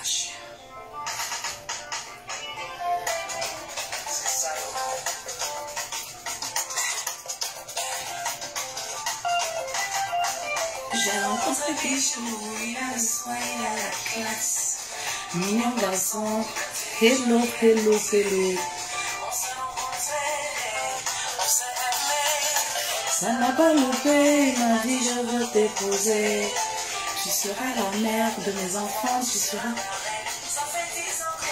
J'ai rencontré des jours, il a le soin, il a la classe. Mignon garçon, hello, hello, hello. Ça n'a pas loupé, il m'a dit je veux t'épouser. Tu seras la mère de mes enfants, tu seras.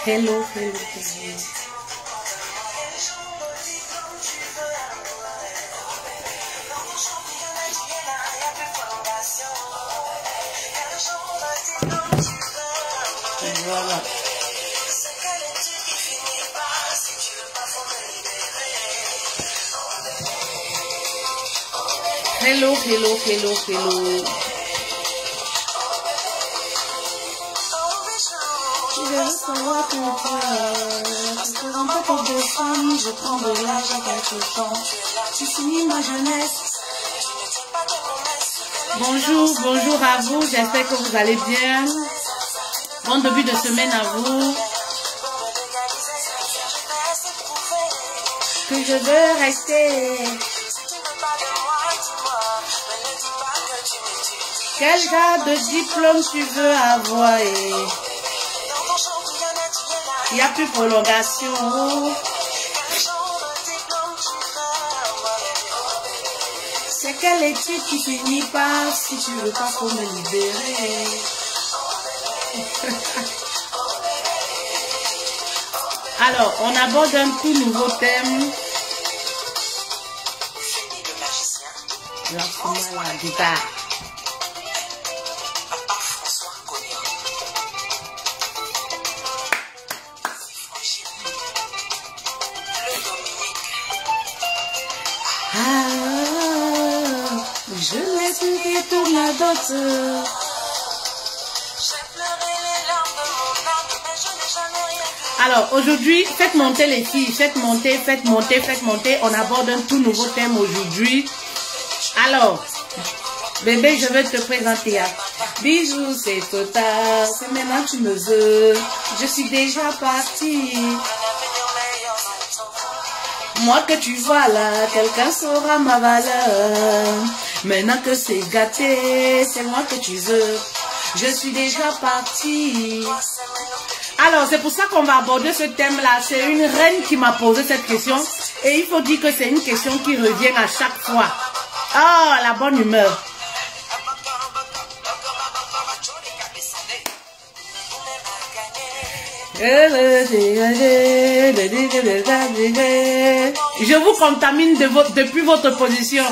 Hello, hello, hello. Voilà. Hello, hello, hello, hello. Je veux savoir que je te rends pas pour deux femmes, je prends de l'âge à quelque temps. Tu finis ma jeunesse. Bonjour, bonjour à vous, j'espère que vous allez bien. Bon début de semaine à vous. Que je veux rester. Quel genre de diplôme tu veux avoir? Il n'y a plus prolongation. C'est quelle étude qui finit par si tu veux pas qu'on me libérer? Alors, on aborde un tout nouveau thème. Lance-moi la guitare. Je l'ai suivi toute la dose. Alors aujourd'hui, faites monter les filles, faites monter, faites monter, faites monter. On aborde un tout nouveau thème aujourd'hui. Alors, bébé, je vais te présenter. Bisous, c'est total. C'est maintenant que tu me veux. Je suis déjà partie. Moi que tu vois là, quelqu'un saura ma valeur. Maintenant que c'est gâté, c'est moi que tu veux. Je suis déjà partie. Alors, c'est pour ça qu'on va aborder ce thème-là. C'est une reine qui m'a posé cette question. Et il faut dire que c'est une question qui revient à chaque fois. Oh, la bonne humeur. Je vous contamine depuis votre position.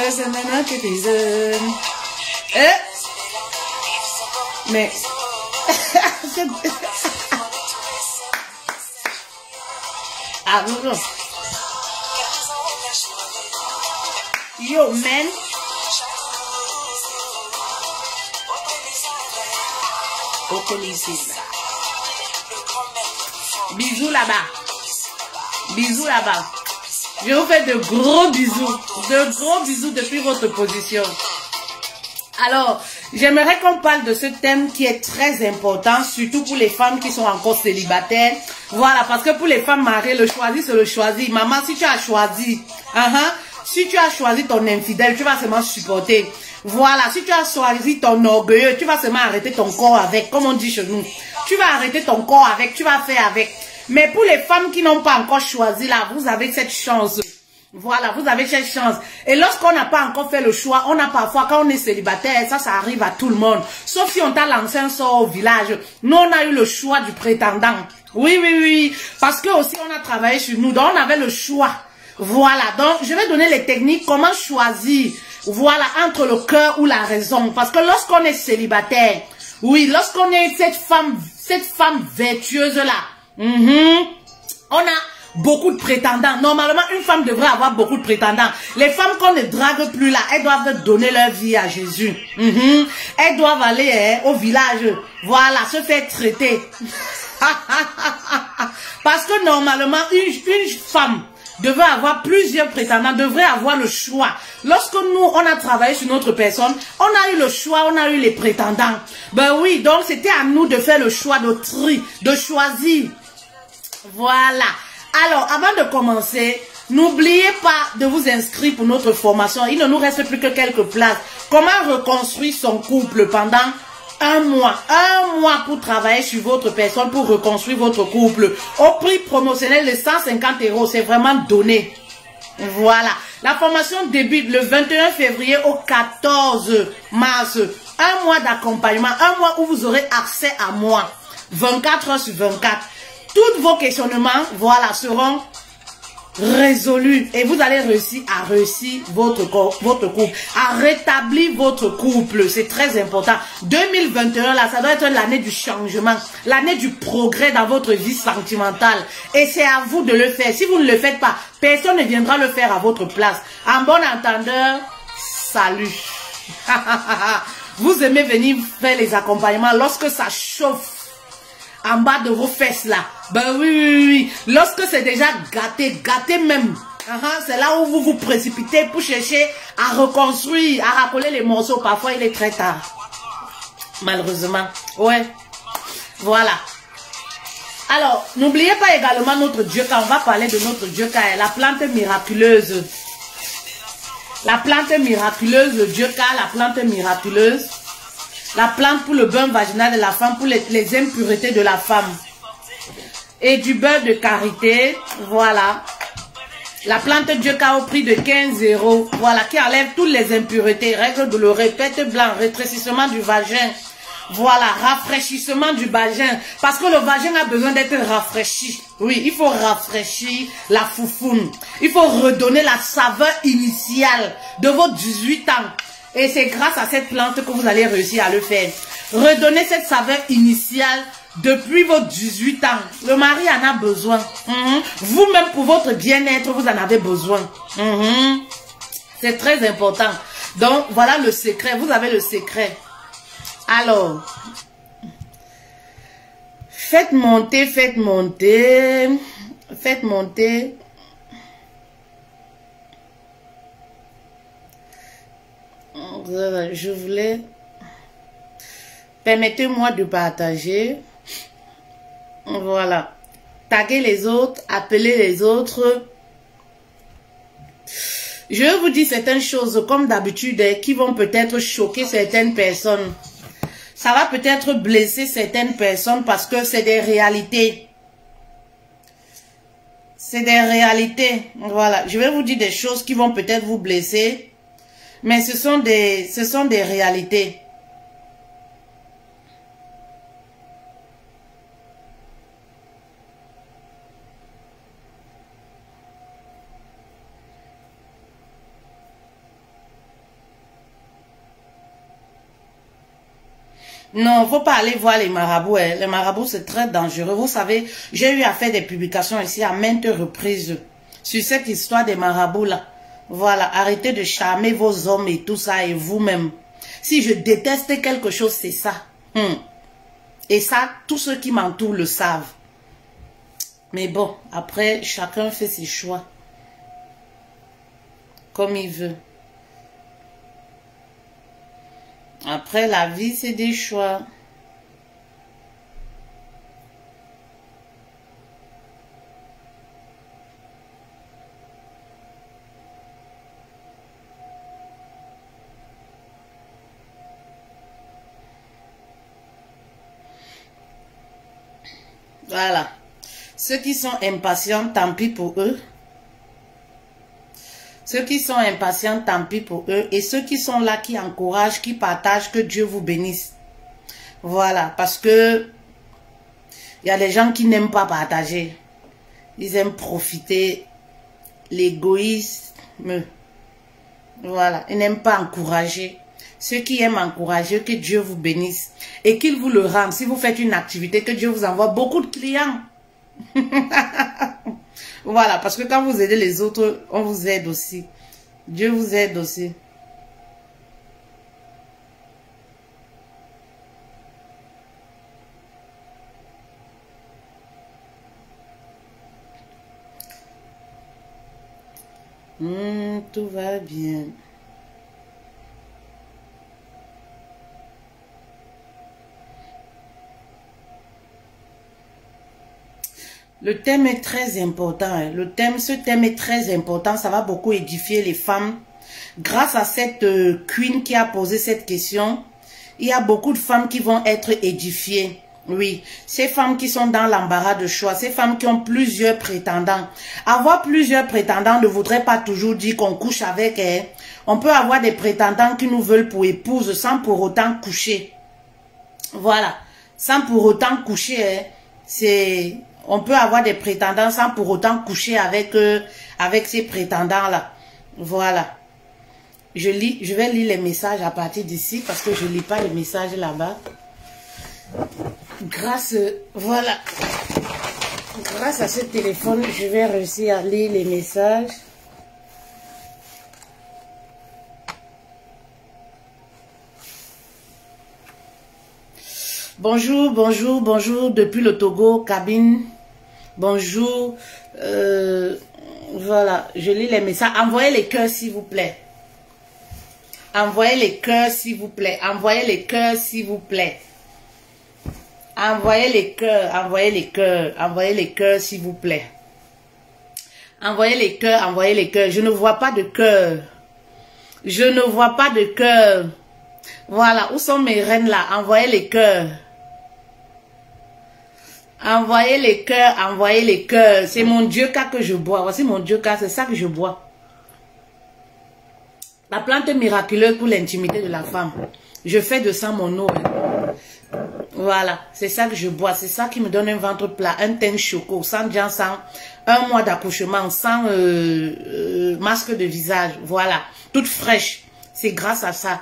C'est maintenant que tu veux. Mais... ah non, non. Yo, man. Bisous là-bas. Bisous là-bas. Je vous fais de gros bisous. De gros bisous depuis votre position. Alors, j'aimerais qu'on parle de ce thème qui est très important, surtout pour les femmes qui sont encore célibataires. Voilà, parce que pour les femmes mariées, le choisi, c'est le choisi. Maman, si tu as choisi, si tu as choisi ton infidèle, tu vas seulement supporter. Voilà, si tu as choisi ton orgueilleux, tu vas seulement arrêter ton corps avec, comme on dit chez nous. Tu vas arrêter ton corps avec, tu vas faire avec. Mais pour les femmes qui n'ont pas encore choisi, là, vous avez cette chance. Voilà, vous avez cette chance. Et lorsqu'on n'a pas encore fait le choix, on a parfois, quand on est célibataire, ça arrive à tout le monde. Sauf si on t'a lancé un sort au village. Nous, on a eu le choix du prétendant. Oui, oui, oui. Parce que aussi, on a travaillé sur nous. Donc, on avait le choix. Voilà. Donc, je vais donner les techniques. Comment choisir. Voilà, entre le cœur ou la raison. Parce que lorsqu'on est célibataire, oui, lorsqu'on est cette femme vertueuse-là, on a beaucoup de prétendants. Normalement, une femme devrait avoir beaucoup de prétendants. Les femmes qu'on ne drague plus là, elles doivent donner leur vie à Jésus. Elles doivent aller au village, voilà, se faire traiter. Parce que normalement, une femme devait avoir plusieurs prétendants, devrait avoir le choix. Lorsque nous, on a travaillé sur notre personne, on a eu le choix, on a eu les prétendants. Ben oui, donc c'était à nous de faire le choix, de tri, de choisir. Voilà. Alors, avant de commencer, n'oubliez pas de vous inscrire pour notre formation. Il ne nous reste plus que quelques places. Comment reconstruire son couple pendant un mois pour travailler sur votre personne, pour reconstruire votre couple. Au prix promotionnel de 150 €, c'est vraiment donné. Voilà. La formation débute le 21 février au 14 mars. Un mois d'accompagnement, un mois où vous aurez accès à moi. 24 heures sur 24. Tous vos questionnements, voilà, seront résolus et vous allez réussir à votre couple, à rétablir votre couple. C'est très important. 2021 là, ça doit être l'année du changement, l'année du progrès dans votre vie sentimentale, et c'est à vous de le faire. Si vous ne le faites pas, personne ne viendra le faire à votre place. En bon entendeur, salut. Vous aimez venir faire les accompagnements lorsque ça chauffe en bas de vos fesses là. Ben oui. Lorsque c'est déjà gâté même. C'est là où vous vous précipitez pour chercher à reconstruire, à racoler les morceaux. Parfois, il est très tard. Malheureusement. Ouais. Voilà. Alors, n'oubliez pas également notre Dioka. On va parler de notre Dioka, la plante miraculeuse. La plante miraculeuse, le Dioka, la plante miraculeuse. La plante pour le bain vaginal de la femme, pour les impuretés de la femme. Et du beurre de karité, voilà. La plante Dioka au prix de 15 €, voilà, qui enlève toutes les impuretés, règles douloureuses, pète blanc, rétrécissement du vagin, voilà, rafraîchissement du vagin, parce que le vagin a besoin d'être rafraîchi. Oui, il faut rafraîchir la foufoune. Il faut redonner la saveur initiale de vos 18 ans. Et c'est grâce à cette plante que vous allez réussir à le faire. Redonnez cette saveur initiale depuis vos 18 ans. Le mari en a besoin. Vous-même, pour votre bien-être, vous en avez besoin. C'est très important. Donc, voilà le secret. Vous avez le secret. Alors, faites monter. Je voulais... Permettez-moi de partager. Voilà. Taguer les autres, appeler les autres. Je vous dis certaines choses, comme d'habitude, qui vont peut-être choquer certaines personnes. Ça va peut-être blesser certaines personnes parce que c'est des réalités. C'est des réalités. Voilà. Je vais vous dire des choses qui vont peut-être vous blesser. Mais ce sont des réalités. Non, faut pas aller voir les marabouts. Hein. Les marabouts, c'est très dangereux. Vous savez, j'ai eu à faire des publications ici à maintes reprises sur cette histoire des marabouts là. Voilà, arrêtez de charmer vos hommes et tout ça et vous-même. Si je déteste quelque chose, c'est ça. Et ça, tous ceux qui m'entourent le savent. Mais bon, après, chacun fait ses choix. Comme il veut. Après, la vie, c'est des choix. Voilà. Ceux qui sont impatients, tant pis pour eux. Ceux qui sont impatients, tant pis pour eux. Et ceux qui sont là, qui encouragent, qui partagent, que Dieu vous bénisse. Voilà. Parce que il y a des gens qui n'aiment pas partager. Ils aiment profiter. L'égoïsme. Voilà. Ils n'aiment pas encourager. Ceux qui aiment encourager, que Dieu vous bénisse. Et qu'il vous le rende. Si vous faites une activité, que Dieu vous envoie beaucoup de clients. Voilà, parce que quand vous aidez les autres, on vous aide aussi. Dieu vous aide aussi. Tout va bien. Le thème est très important. Hein. Ce thème est très important. Ça va beaucoup édifier les femmes. Grâce à cette queen qui a posé cette question, il y a beaucoup de femmes qui vont être édifiées. Oui, ces femmes qui sont dans l'embarras de choix, ces femmes qui ont plusieurs prétendants. Avoir plusieurs prétendants ne voudrait pas toujours dire qu'on couche avec elles. On peut avoir des prétendants qui nous veulent pour épouse sans pour autant coucher. Voilà, sans pour autant coucher, c'est... On peut avoir des prétendants sans pour autant coucher avec ces prétendants-là. Voilà. Je vais lire les messages à partir d'ici parce que je ne lis pas les messages là-bas. Grâce à ce téléphone, je vais réussir à lire les messages. Bonjour, bonjour, bonjour depuis le Togo, cabine. Bonjour. Voilà, je lis les messages. Envoyez les cœurs s'il vous plaît. Envoyez les cœurs s'il vous plaît. Envoyez les cœurs s'il vous plaît. Envoyez les cœurs, envoyez les cœurs, envoyez les cœurs s'il vous plaît. Envoyez les cœurs, envoyez les cœurs. Je ne vois pas de cœur. Je ne vois pas de cœur. Voilà, où sont mes reines là? Envoyez les cœurs. Envoyez les cœurs, envoyez les cœurs. C'est mon Dieu-Ca que je bois. Voici mon Dieu-Ca, c'est ça que je bois. La plante miraculeuse pour l'intimité de la femme. Je fais de ça mon eau. Voilà, c'est ça que je bois. C'est ça qui me donne un ventre plat, un teint choco, sans gens, sans un mois d'accouchement, sans masque de visage. Voilà, toute fraîche. C'est grâce à ça.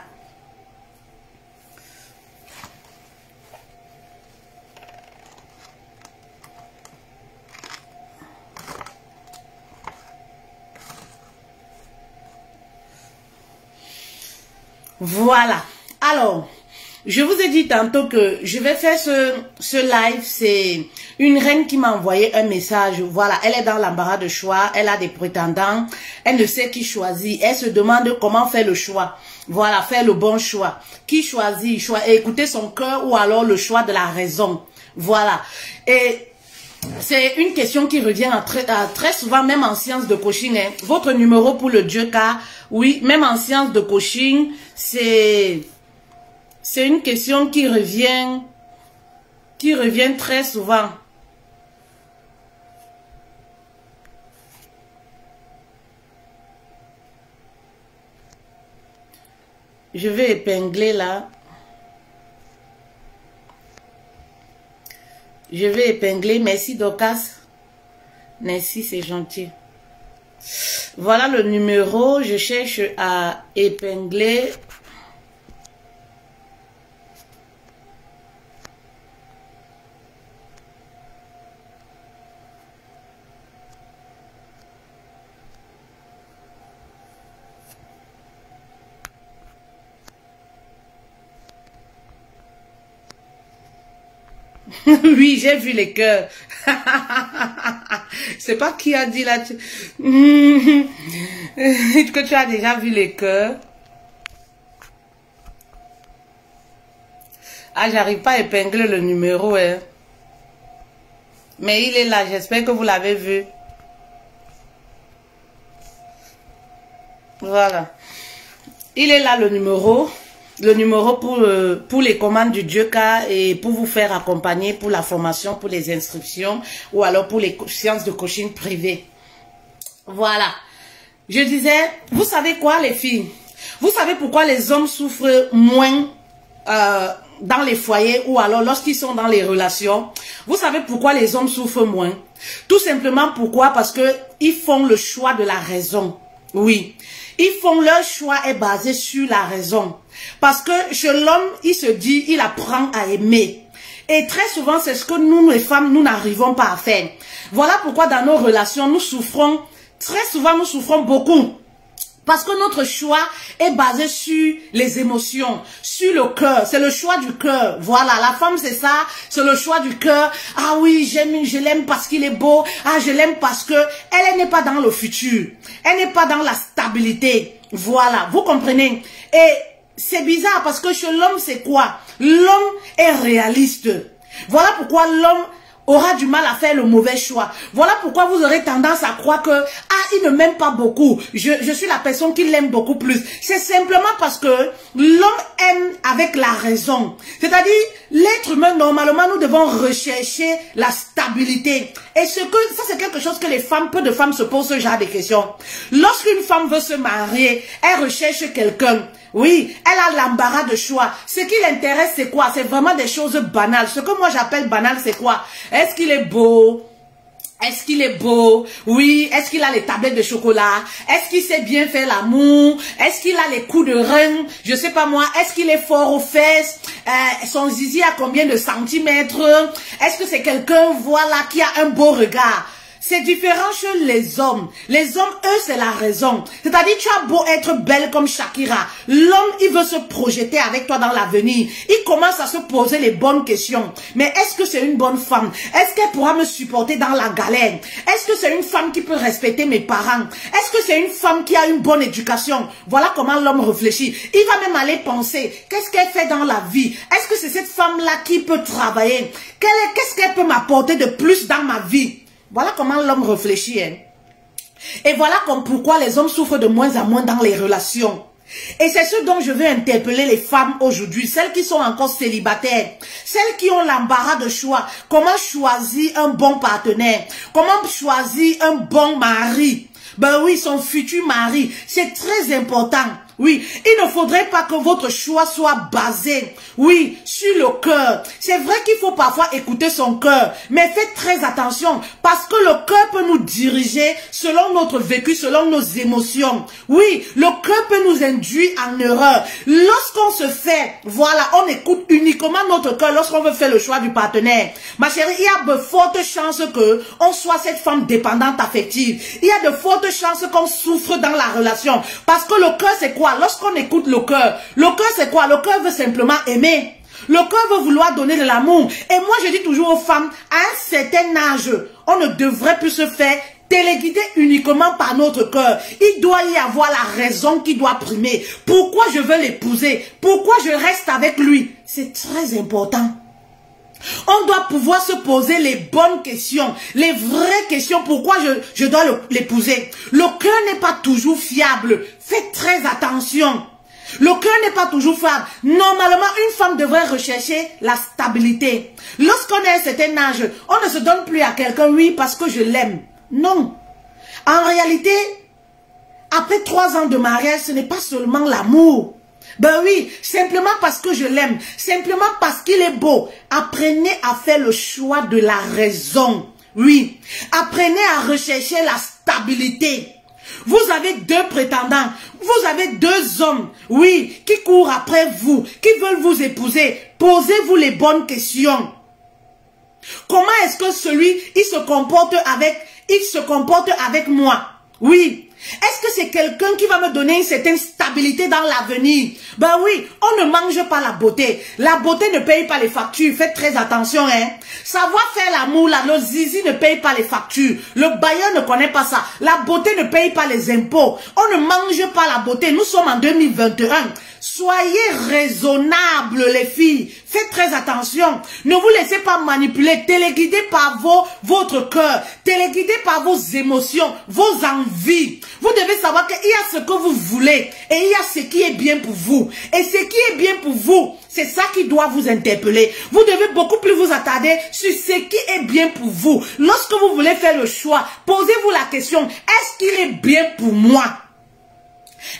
Voilà. Alors, je vous ai dit tantôt que je vais faire ce live. C'est une reine qui m'a envoyé un message. Voilà, elle est dans l'embarras de choix. Elle a des prétendants. Elle ne sait qui choisir. Elle se demande comment faire le choix. Voilà, faire le bon choix. Qui choisit? Écouter son cœur ou alors le choix de la raison. Voilà. Et c'est une question qui revient très souvent, même en sciences de coaching. Hein. Votre numéro pour le Dieu-Ca, oui, même en sciences de coaching, c'est une question qui revient très souvent. Je vais épingler là. Je vais épingler. Merci Docas. Merci, c'est gentil. Voilà le numéro. Je cherche à épingler. Oui, j'ai vu les cœurs. C'est pas qui a dit là. Que tu as déjà vu les cœurs. Ah, j'arrive pas à épingler le numéro. Hein. Mais il est là. J'espère que vous l'avez vu. Voilà. Il est là le numéro. Le numéro pour les commandes du Dieu-Ca et pour vous faire accompagner pour la formation, pour les inscriptions ou alors pour les séances de coaching privées. Voilà. Je disais, vous savez quoi les filles? Vous savez pourquoi les hommes souffrent moins dans les foyers ou alors lorsqu'ils sont dans les relations? Vous savez pourquoi les hommes souffrent moins? Tout simplement pourquoi? Parce que ils font le choix de la raison. Oui. Ils font leur choix est basé sur la raison. Parce que chez l'homme, il se dit, il apprend à aimer. Et très souvent, c'est ce que nous, les femmes, nous n'arrivons pas à faire. Voilà pourquoi dans nos relations, nous souffrons, très souvent, nous souffrons beaucoup. Parce que notre choix est basé sur les émotions, sur le cœur. C'est le choix du cœur. Voilà, la femme c'est ça, c'est le choix du cœur. Ah oui, je l'aime parce qu'il est beau. Ah, je l'aime parce que elle n'est pas dans le futur. Elle n'est pas dans la stabilité. Voilà, vous comprenez? Et c'est bizarre parce que chez l'homme c'est quoi? L'homme est réaliste. Voilà pourquoi l'homme aura du mal à faire le mauvais choix. Voilà pourquoi vous aurez tendance à croire que il ne m'aime pas beaucoup. Je suis la personne qui l'aime beaucoup plus. C'est simplement parce que l'homme aime avec la raison. C'est-à-dire, l'être humain, normalement, nous devons rechercher la stabilité. Et ça, c'est quelque chose que les femmes, peu de femmes se posent ce genre de questions. Lorsqu'une femme veut se marier, elle recherche quelqu'un. Oui, elle a l'embarras de choix. Ce qui l'intéresse, c'est quoi? C'est vraiment des choses banales. Ce que moi j'appelle banal, c'est quoi? Est-ce qu'il est beau? Est-ce qu'il est beau? Oui. Est-ce qu'il a les tablettes de chocolat? Est-ce qu'il sait bien faire l'amour? Est-ce qu'il a les coups de rein? Je sais pas moi. Est-ce qu'il est fort aux fesses? Son zizi a combien de centimètres? Est-ce que c'est quelqu'un, voilà, qui a un beau regard? C'est différent chez les hommes. Les hommes, eux, c'est la raison. C'est-à-dire, tu as beau être belle comme Shakira. L'homme, il veut se projeter avec toi dans l'avenir. Il commence à se poser les bonnes questions. Mais est-ce que c'est une bonne femme? Est-ce qu'elle pourra me supporter dans la galère? Est-ce que c'est une femme qui peut respecter mes parents? Est-ce que c'est une femme qui a une bonne éducation? Voilà comment l'homme réfléchit. Il va même aller penser, qu'est-ce qu'elle fait dans la vie? Est-ce que c'est cette femme-là qui peut travailler? Qu'est-ce qu'elle peut m'apporter de plus dans ma vie? Voilà comment l'homme réfléchit. Hein. Et voilà pourquoi les hommes souffrent de moins en moins dans les relations. Et c'est ce dont je veux interpeller les femmes aujourd'hui, celles qui sont encore célibataires, celles qui ont l'embarras de choix. Comment choisir un bon partenaire? Comment choisir un bon mari? Ben oui, son futur mari, c'est très important. Oui, il ne faudrait pas que votre choix soit basé, oui, sur le cœur. C'est vrai qu'il faut parfois écouter son cœur, mais faites très attention parce que le cœur peut nous diriger selon notre vécu, selon nos émotions. Oui, le cœur peut nous induire en erreur. Lorsqu'on se fait, voilà, on écoute uniquement notre cœur lorsqu'on veut faire le choix du partenaire. Ma chérie, il y a de fortes chances que on soit cette femme dépendante affective. Il y a de fortes chances qu'on souffre dans la relation parce que le cœur c'est quoi? Lorsqu'on écoute le cœur c'est quoi? Le cœur veut simplement aimer. Le cœur veut vouloir donner de l'amour. Et moi je dis toujours aux femmes, à un certain âge, on ne devrait plus se faire téléguider uniquement par notre cœur. Il doit y avoir la raison qui doit primer. Pourquoi je veux l'épouser? Pourquoi je reste avec lui? C'est très important. On doit pouvoir se poser les bonnes questions, les vraies questions. Pourquoi je dois l'épouser? Le cœur n'est pas toujours fiable. Faites très attention. Le cœur n'est pas toujours fiable. Normalement, une femme devrait rechercher la stabilité. Lorsqu'on est à un certain âge, on ne se donne plus à quelqu'un, oui, parce que je l'aime. Non. En réalité, après 3 ans de mariage, ce n'est pas seulement l'amour. Ben oui, simplement parce que je l'aime, simplement parce qu'il est beau. Apprenez à faire le choix de la raison. Oui, apprenez à rechercher la stabilité. Vous avez 2 prétendants, vous avez 2 hommes, oui, qui courent après vous, qui veulent vous épouser. Posez-vous les bonnes questions. Comment est-ce que celui, il se comporte avec moi? Oui. Est-ce que c'est quelqu'un qui va me donner une certaine stabilité dans l'avenir? Ben oui, on ne mange pas la beauté. La beauté ne paye pas les factures. Faites très attention, hein. Savoir faire l'amour, là, le zizi ne paye pas les factures. Le bailleur ne connaît pas ça. La beauté ne paye pas les impôts. On ne mange pas la beauté. Nous sommes en 2021. Soyez raisonnables, les filles. Faites très attention. Ne vous laissez pas manipuler. Téléguidez par votre cœur. Téléguidez par vos émotions, vos envies. Vous devez savoir qu'il y a ce que vous voulez et il y a ce qui est bien pour vous. Et ce qui est bien pour vous, c'est ça qui doit vous interpeller. Vous devez beaucoup plus vous attarder sur ce qui est bien pour vous. Lorsque vous voulez faire le choix, posez-vous la question, est-ce qu'il est bien pour moi?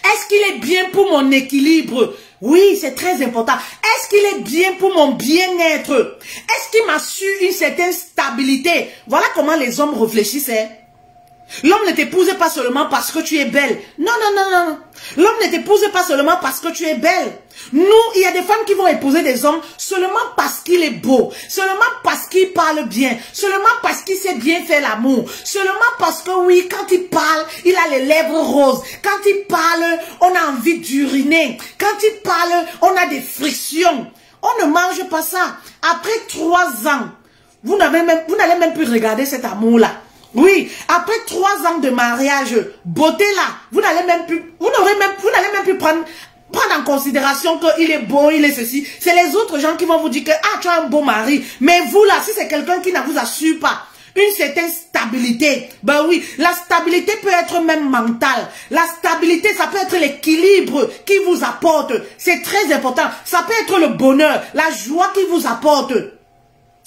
Est-ce qu'il est bien pour mon équilibre? Oui, c'est très important. Est-ce qu'il est bien pour mon bien-être? Est-ce qu'il m'assure une certaine stabilité? Voilà comment les hommes réfléchissent. L'homme ne t'épouse pas seulement parce que tu es belle. Non, non, non, non. L'homme ne t'épouse pas seulement parce que tu es belle. Nous, il y a des femmes qui vont épouser des hommes seulement parce qu'il est beau, seulement parce qu'il parle bien, seulement parce qu'il sait bien faire l'amour, seulement parce que oui, quand il parle, il a les lèvres roses. Quand il parle, on a envie d'uriner. Quand il parle, on a des frictions. On ne mange pas ça. Après 3 ans, vous n'allez même plus regarder cet amour-là. Oui, après 3 ans de mariage, beauté là, vous n'allez même plus prendre en considération qu'il est beau, il est ceci. C'est les autres gens qui vont vous dire que ah, tu as un beau mari. Mais vous là, si c'est quelqu'un qui ne vous assure pas une certaine stabilité, ben oui, la stabilité peut être même mentale. La stabilité, ça peut être l'équilibre qui vous apporte. C'est très important. Ça peut être le bonheur, la joie qui vous apporte.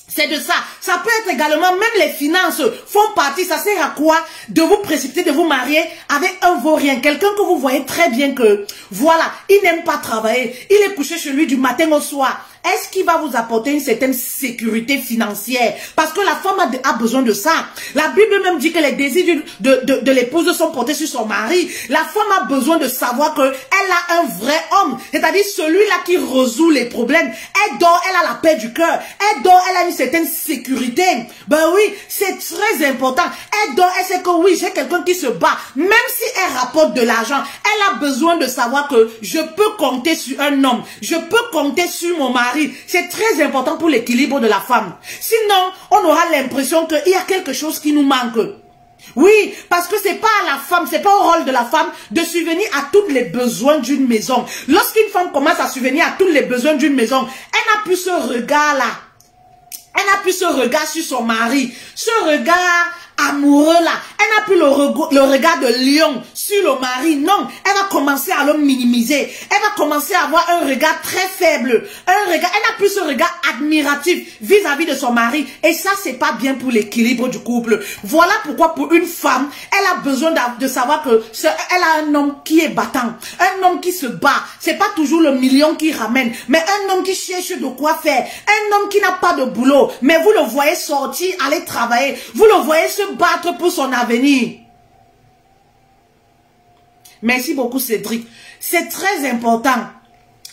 C'est de ça. Ça peut être également, même les finances font partie. Ça sert à quoi de vous précipiter, de vous marier avec un vaurien, quelqu'un que vous voyez très bien que, voilà, il n'aime pas travailler. Il est couché chez lui du matin au soir. Est-ce qu'il va vous apporter une certaine sécurité financière? Parce que la femme a besoin de ça. La Bible même dit que les désirs de l'épouse sont portés sur son mari. La femme a besoin de savoir qu'elle a un vrai homme. C'est-à-dire celui-là qui résout les problèmes. Elle dort, elle a la paix du cœur. Elle dort, elle a une certaine sécurité. Ben oui, c'est très important. Elle dort, elle sait que oui, j'ai quelqu'un qui se bat. Même si elle rapporte de l'argent, elle a besoin de savoir que je peux compter sur un homme. Je peux compter sur mon mari. C'est très important pour l'équilibre de la femme. Sinon, on aura l'impression qu'il y a quelque chose qui nous manque. Oui, parce que c'est pas à la femme, c'est pas au rôle de la femme de subvenir à tous les besoins d'une maison. Lorsqu'une femme commence à subvenir à tous les besoins d'une maison, elle n'a plus ce regard-là. Elle n'a plus ce regard sur son mari, ce regard amoureux là. Elle n'a plus le regard de lion sur le mari. Non, elle va commencer à le minimiser. Elle va commencer à avoir un regard très faible. Elle n'a plus ce regard admiratif vis-à-vis de son mari. Et ça, c'est pas bien pour l'équilibre du couple. Voilà pourquoi pour une femme, elle a besoin de savoir que elle a un homme qui est battant. Un homme qui se bat. C'est pas toujours le million qui ramène, mais un homme qui cherche de quoi faire. Un homme qui n'a pas de boulot, mais vous le voyez sortir, aller travailler. Vous le voyez se battre pour son avenir. Merci beaucoup Cédric. C'est très important.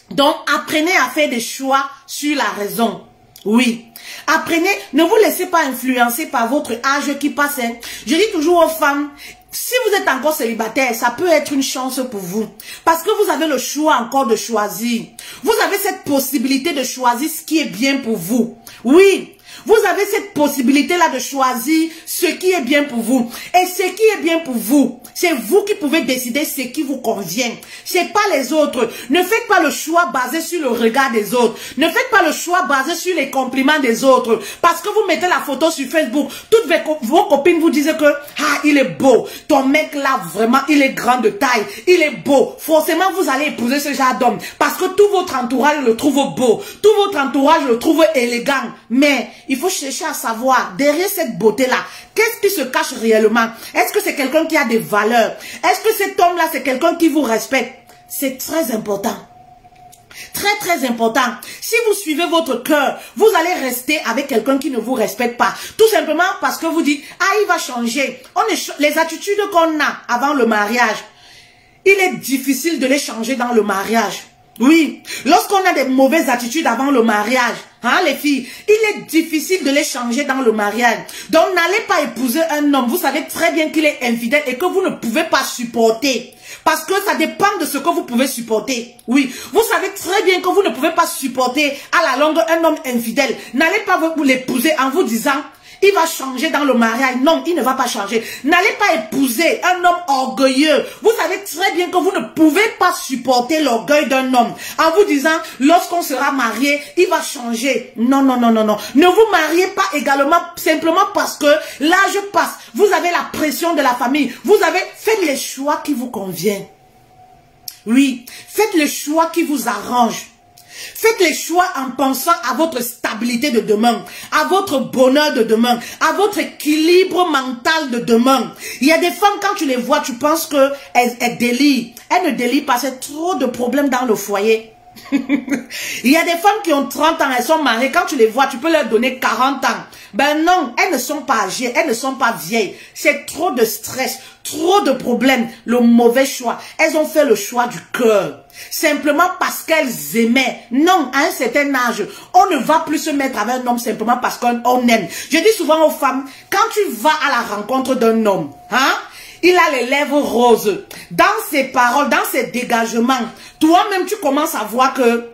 Donc apprenez à faire des choix sur la raison. Oui. Apprenez, ne vous laissez pas influencer par votre âge qui passe. Hein. Je dis toujours aux femmes, si vous êtes encore célibataire, ça peut être une chance pour vous. Parce que vous avez le choix encore de choisir. Vous avez cette possibilité de choisir ce qui est bien pour vous. Oui. Vous avez cette possibilité-là de choisir ce qui est bien pour vous. Et ce qui est bien pour vous, c'est vous qui pouvez décider ce qui vous convient. C'est pas les autres. Ne faites pas le choix basé sur le regard des autres. Ne faites pas le choix basé sur les compliments des autres. Parce que vous mettez la photo sur Facebook, toutes vos copines vous disent que ah, il est beau. Ton mec là, vraiment, il est grand de taille. Il est beau. Forcément, vous allez épouser ce genre d'homme. Parce que tout votre entourage le trouve beau. Tout votre entourage le trouve élégant. Mais il faut chercher à savoir, derrière cette beauté-là, qu'est-ce qui se cache réellement? Est-ce que c'est quelqu'un qui a des valeurs? Est-ce que cet homme-là, c'est quelqu'un qui vous respecte? C'est très important. Très, très important. Si vous suivez votre cœur, vous allez rester avec quelqu'un qui ne vous respecte pas. Tout simplement parce que vous dites, ah, il va changer. Les attitudes qu'on a avant le mariage, il est difficile de les changer dans le mariage. Oui, lorsqu'on a des mauvaises attitudes avant le mariage, hein, les filles, il est difficile de les changer dans le mariage. Donc, n'allez pas épouser un homme, vous savez très bien qu'il est infidèle et que vous ne pouvez pas supporter. Parce que ça dépend de ce que vous pouvez supporter. Oui, vous savez très bien que vous ne pouvez pas supporter à la longue un homme infidèle. N'allez pas vous l'épouser en vous disant... il va changer dans le mariage. Non, il ne va pas changer. N'allez pas épouser un homme orgueilleux. Vous savez très bien que vous ne pouvez pas supporter l'orgueil d'un homme. En vous disant, lorsqu'on sera marié, il va changer. Non, non, non, non, non. Ne vous mariez pas également simplement parce que l'âge passe. Vous avez la pression de la famille. Faites les choix qui vous conviennent. Oui, faites les choix qui vous arrangent. Faites les choix en pensant à votre stabilité de demain, à votre bonheur de demain, à votre équilibre mental de demain. Il y a des femmes, quand tu les vois, tu penses qu'elles délient. Elles ne délient pas, c'est trop de problèmes dans le foyer. Il y a des femmes qui ont 30 ans, elles sont mariées. Quand tu les vois, tu peux leur donner 40 ans. Ben non, elles ne sont pas âgées, elles ne sont pas vieilles. C'est trop de stress, trop de problèmes, le mauvais choix. Elles ont fait le choix du cœur. Simplement parce qu'elles aimaient. Non, à un certain âge, on ne va plus se mettre avec un homme simplement parce qu'on aime. Je dis souvent aux femmes, quand tu vas à la rencontre d'un homme, hein, il a les lèvres roses. Dans ses paroles, dans ses dégagements, toi-même tu commences à voir que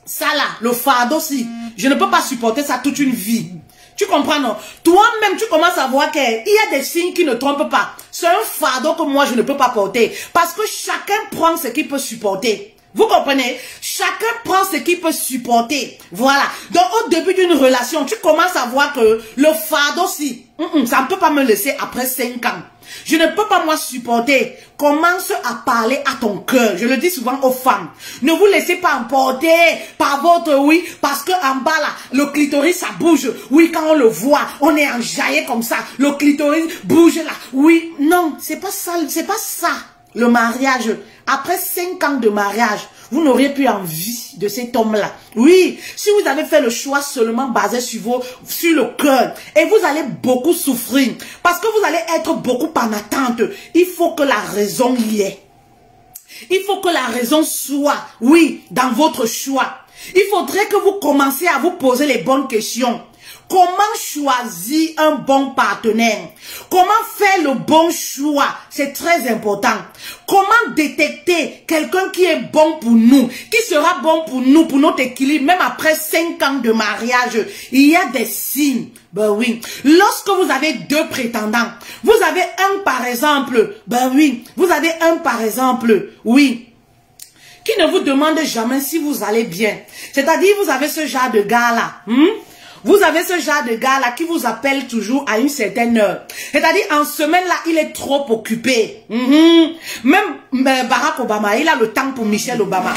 ça là, le fardeau aussi, je ne peux pas supporter ça toute une vie. Tu comprends, non? Toi-même, tu commences à voir qu'il y a des signes qui ne trompent pas. C'est un fardeau que moi, je ne peux pas porter. Parce que chacun prend ce qu'il peut supporter. Vous comprenez? Chacun prend ce qu'il peut supporter. Voilà. Donc, au début d'une relation, tu commences à voir que le fardeau, si, ça ne peut pas me laisser après 5 ans. Je ne peux pas moi supporter. Commence à parler à ton cœur. Je le dis souvent aux femmes. Ne vous laissez pas emporter par votre oui. Parce que en bas là, le clitoris ça bouge. Oui, quand on le voit, on est enjaillé comme ça. Le clitoris bouge là. Oui, non, c'est pas ça. C'est pas ça. Le mariage. Après 5 ans de mariage, vous n'aurez plus envie de cet homme-là. Oui, si vous avez fait le choix seulement basé sur le cœur, et vous allez beaucoup souffrir, parce que vous allez être beaucoup en attente. Il faut que la raison y ait. Il faut que la raison soit, oui, dans votre choix. Il faudrait que vous commenciez à vous poser les bonnes questions. Comment choisir un bon partenaire? Comment faire le bon choix? C'est très important. Comment détecter quelqu'un qui est bon pour nous? Qui sera bon pour nous, pour notre équilibre, même après 5 ans de mariage? Il y a des signes. Ben oui. Lorsque vous avez 2 prétendants, vous avez un par exemple, ben oui. Vous avez un par exemple, oui, qui ne vous demande jamais si vous allez bien. C'est-à-dire, vous avez ce genre de gars-là. Vous avez ce genre de gars-là qui vous appelle toujours à une certaine heure. C'est-à-dire, en semaine-là, il est trop occupé. Même Barack Obama, il a le temps pour Michelle Obama.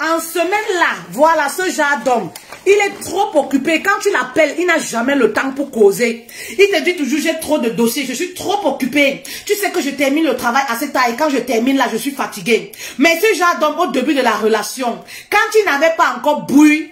En semaine-là, voilà ce genre d'homme. Il est trop occupé. Quand tu l'appelles, il n'a jamais le temps pour causer. Il te dit toujours, j'ai trop de dossiers, je suis trop occupé. Tu sais que je termine le travail à cette heure et quand je termine là, je suis fatigué. Mais ce genre d'homme, au début de la relation, quand il n'avait pas encore bouilli,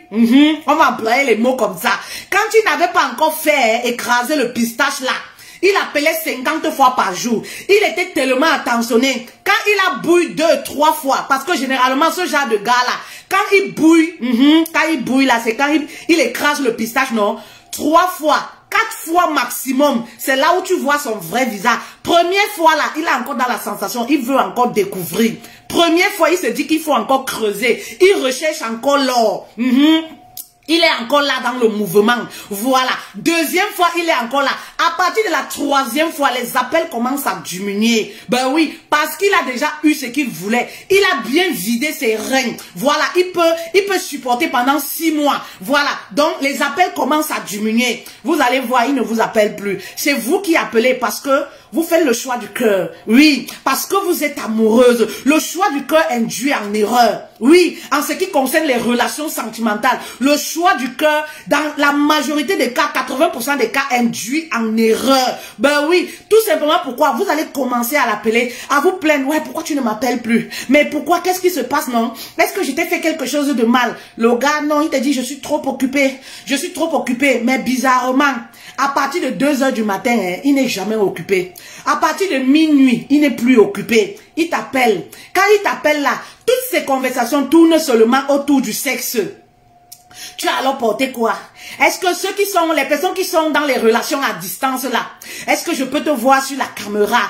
on va employer les mots comme ça. Quand il n'avait pas encore fait écraser le pistache là, il appelait 50 fois par jour. Il était tellement attentionné. Quand il a bouilli 2, 3 fois, parce que généralement, ce genre de gars-là, quand il bouille là, c'est quand il écrase le pistache, non? 3 fois, 4 fois maximum. C'est là où tu vois son vrai visage. Première fois là, il est encore dans la sensation. Il veut encore découvrir. Première fois, il se dit qu'il faut encore creuser. Il recherche encore l'or. Il est encore là dans le mouvement. Voilà. Deuxième fois, il est encore là. À partir de la 3e fois, les appels commencent à diminuer. Ben oui, parce qu'il a déjà eu ce qu'il voulait. Il a bien vidé ses reins. Voilà. Il peut supporter pendant 6 mois. Voilà. Donc, les appels commencent à diminuer. Vous allez voir, il ne vous appelle plus. C'est vous qui appelez parce que vous faites le choix du cœur. Oui, parce que vous êtes amoureuse. Le choix du cœur induit en erreur. Oui, en ce qui concerne les relations sentimentales, le choix du cœur, dans la majorité des cas, 80% des cas, induit en erreur. Ben oui, tout simplement pourquoi vous allez commencer à l'appeler, à vous plaindre. Ouais, pourquoi tu ne m'appelles plus? Mais pourquoi? Qu'est-ce qui se passe, non? Est-ce que je t'ai fait quelque chose de mal? Le gars, non, il te dit, je suis trop occupé. Je suis trop occupé. Mais bizarrement, à partir de 2 heures du matin, il n'est jamais occupé. À partir de minuit, il n'est plus occupé. Il t'appelle. Quand il t'appelle là, toutes ces conversations tournent seulement autour du sexe. Tu as alors porté quoi? Est-ce que les personnes qui sont dans les relations à distance là, est-ce que je peux te voir sur la caméra?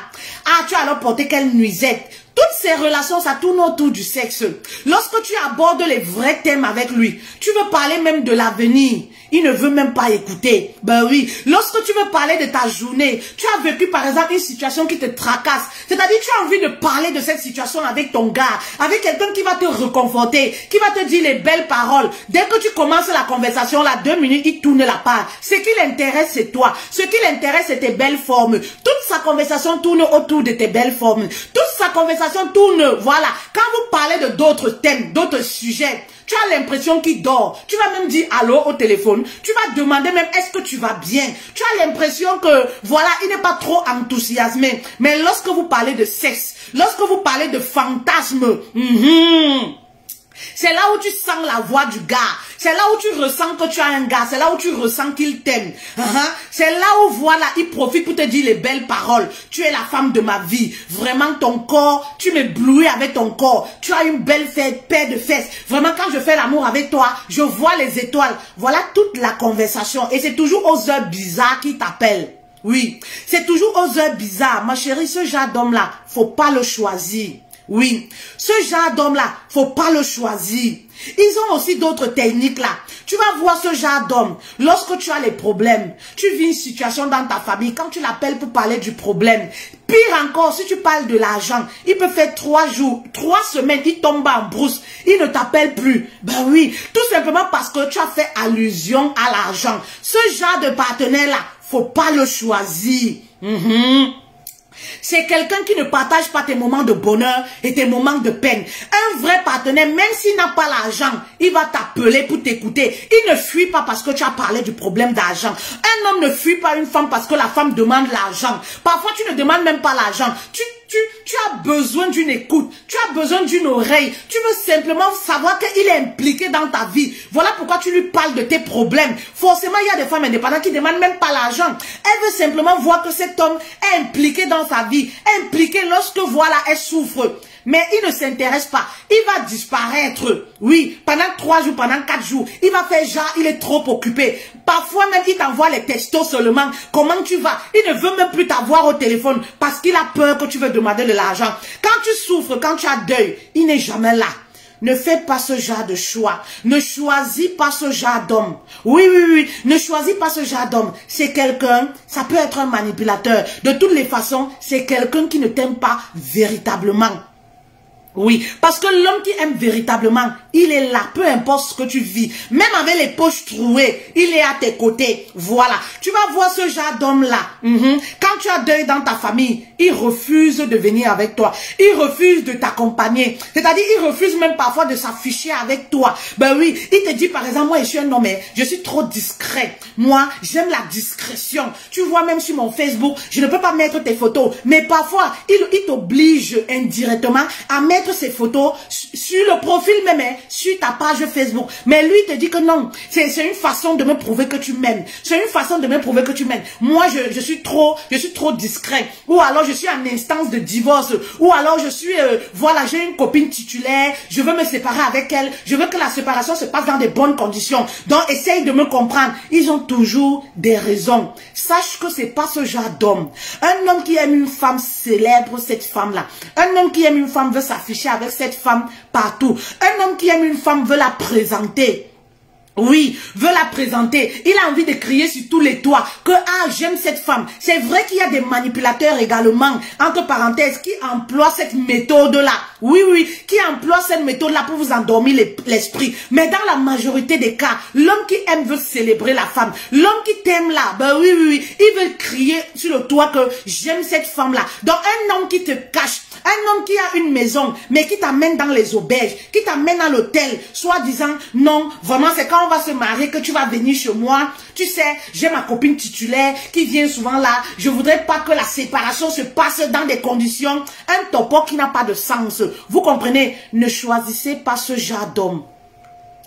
Ah, tu as alors porté quelle nuisette? Toutes ces relations, ça tourne autour du sexe. Lorsque tu abordes les vrais thèmes avec lui, tu veux parler même de l'avenir. Il ne veut même pas écouter. Ben oui. Lorsque tu veux parler de ta journée, tu as vécu par exemple une situation qui te tracasse. C'est-à-dire tu as envie de parler de cette situation avec ton gars, avec quelqu'un qui va te réconforter, qui va te dire les belles paroles. Dès que tu commences la conversation, là, 2 minutes, il tourne la page. Ce qui l'intéresse, c'est toi. Ce qui l'intéresse, c'est tes belles formes. Toute sa conversation tourne autour de tes belles formes. Toute sa conversation tourne, voilà. Quand vous parlez de d'autres thèmes, d'autres sujets, tu as l'impression qu'il dort. Tu vas même dire allô au téléphone. Tu vas demander même est-ce que tu vas bien. Tu as l'impression que, voilà, il n'est pas trop enthousiasmé. Mais lorsque vous parlez de sexe, lorsque vous parlez de fantasme, C'est là où tu sens la voix du gars. C'est là où tu ressens que tu as un gars. C'est là où tu ressens qu'il t'aime. C'est là où, voilà, il profite pour te dire les belles paroles. Tu es la femme de ma vie. Vraiment, ton corps, tu m'éblouis avec ton corps. Tu as une belle paire de fesses. Vraiment, quand je fais l'amour avec toi, je vois les étoiles. Voilà toute la conversation. Et c'est toujours aux heures bizarres qui t'appellent. Oui, c'est toujours aux heures bizarres. Ma chérie, ce genre d'homme-là, faut pas le choisir. Oui, ce genre d'homme-là, faut pas le choisir. Ils ont aussi d'autres techniques là. Tu vas voir ce genre d'homme. Lorsque tu as les problèmes, tu vis une situation dans ta famille, quand tu l'appelles pour parler du problème. Pire encore, si tu parles de l'argent, il peut faire 3 jours, 3 semaines, il tombe en brousse. Il ne t'appelle plus. Ben oui, tout simplement parce que tu as fait allusion à l'argent. Ce genre de partenaire-là, faut pas le choisir. C'est quelqu'un qui ne partage pas tes moments de bonheur et tes moments de peine. Un vrai partenaire, même s'il n'a pas l'argent, il va t'appeler pour t'écouter. Il ne fuit pas parce que tu as parlé du problème d'argent. Un homme ne fuit pas une femme parce que la femme demande l'argent. Parfois, tu ne demandes même pas l'argent. Tu as besoin d'une écoute, tu as besoin d'une oreille, tu veux simplement savoir qu'il est impliqué dans ta vie. Voilà pourquoi tu lui parles de tes problèmes. Forcément, il y a des femmes indépendantes qui ne demandent même pas l'argent. Elle veut simplement voir que cet homme est impliqué dans sa vie, impliqué lorsque, voilà, elle souffre. Mais il ne s'intéresse pas. Il va disparaître. Oui, pendant 3 jours, pendant 4 jours. Il va faire genre, il est trop occupé. Parfois même, il t'envoie les textos seulement. Comment tu vas? Il ne veut même plus t'avoir au téléphone parce qu'il a peur que tu veux demander de l'argent. Quand tu souffres, quand tu as deuil, il n'est jamais là. Ne fais pas ce genre de choix. Ne choisis pas ce genre d'homme. Oui, oui, oui. Ne choisis pas ce genre d'homme. C'est quelqu'un, ça peut être un manipulateur. De toutes les façons, c'est quelqu'un qui ne t'aime pas véritablement. Oui, parce que l'homme qui aime véritablement, il est là, peu importe ce que tu vis. Même avec les poches trouées, il est à tes côtés. Voilà, tu vas voir ce genre d'homme-là. Quand tu as deuil dans ta famille, il refuse de venir avec toi. Il refuse de t'accompagner. C'est-à-dire, il refuse même parfois de s'afficher avec toi. Ben oui, il te dit par exemple, moi je suis un homme, je suis trop discret. Moi, j'aime la discrétion. Tu vois, même sur mon Facebook, je ne peux pas mettre tes photos. Mais parfois, il t'oblige indirectement à mettre ses photos sur le profil même, sur ta page Facebook. Mais lui te dit que non, c'est une façon de me prouver que tu m'aimes. C'est une façon de me prouver que tu m'aimes. Moi, je suis trop discret. Ou alors, je suis en instance de divorce. Ou alors, je suis, voilà, j'ai une copine titulaire. Je veux me séparer avec elle. Je veux que la séparation se passe dans de bonnes conditions. Donc, essaye de me comprendre. Ils ont toujours des raisons. Sache que c'est pas ce genre d'homme. Un homme qui aime une femme célèbre cette femme-là. Un homme qui aime une femme veut s'afficher avec cette femme partout. Un homme qui aime une femme veut la présenter. Oui, veut la présenter. Il a envie de crier sur tous les toits que ah, j'aime cette femme. C'est vrai qu'il y a des manipulateurs également, entre parenthèses, qui emploient cette méthode-là. Oui, oui, qui emploient cette méthode-là pour vous endormir l'esprit. Mais dans la majorité des cas, l'homme qui aime veut célébrer la femme. L'homme qui t'aime là, ben oui, oui, oui, il veut crier sur le toit que j'aime cette femme-là. Donc un homme qui te cache, un homme qui a une maison, mais qui t'amène dans les auberges, qui t'amène à l'hôtel, soit disant non, vraiment c'est quand on va se marier que tu vas venir chez moi. Tu sais, j'ai ma copine titulaire qui vient souvent là. Je voudrais pas que la séparation se passe dans des conditions, un topo qui n'a pas de sens. Vous comprenez? Ne choisissez pas ce genre d'homme.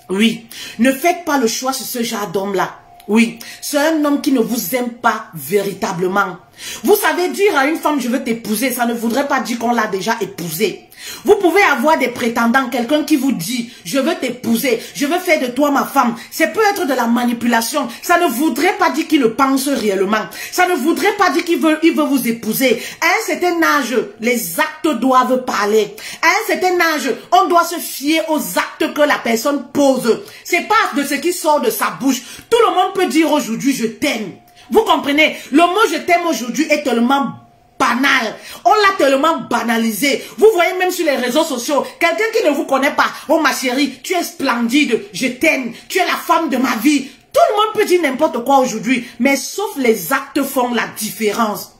Oui, ne faites pas le choix sur ce genre d'homme-là. Oui, c'est un homme qui ne vous aime pas véritablement. Vous savez, dire à une femme, je veux t'épouser, ça ne voudrait pas dire qu'on l'a déjà épousée. Vous pouvez avoir des prétendants, quelqu'un qui vous dit, je veux t'épouser, je veux faire de toi ma femme. Ça peut être de la manipulation. Ça ne voudrait pas dire qu'il le pense réellement. Ça ne voudrait pas dire qu'il veut vous épouser. À un certain âge, les actes doivent parler. À un certain âge, on doit se fier aux actes que la personne pose. C'est pas de ce qui sort de sa bouche. Tout le monde peut dire aujourd'hui, je t'aime. Vous comprenez? Le mot je t'aime aujourd'hui est tellement banal. On l'a tellement banalisé. Vous voyez même sur les réseaux sociaux, quelqu'un qui ne vous connaît pas. Oh ma chérie, tu es splendide, je t'aime, tu es la femme de ma vie. Tout le monde peut dire n'importe quoi aujourd'hui, mais sauf les actes font la différence.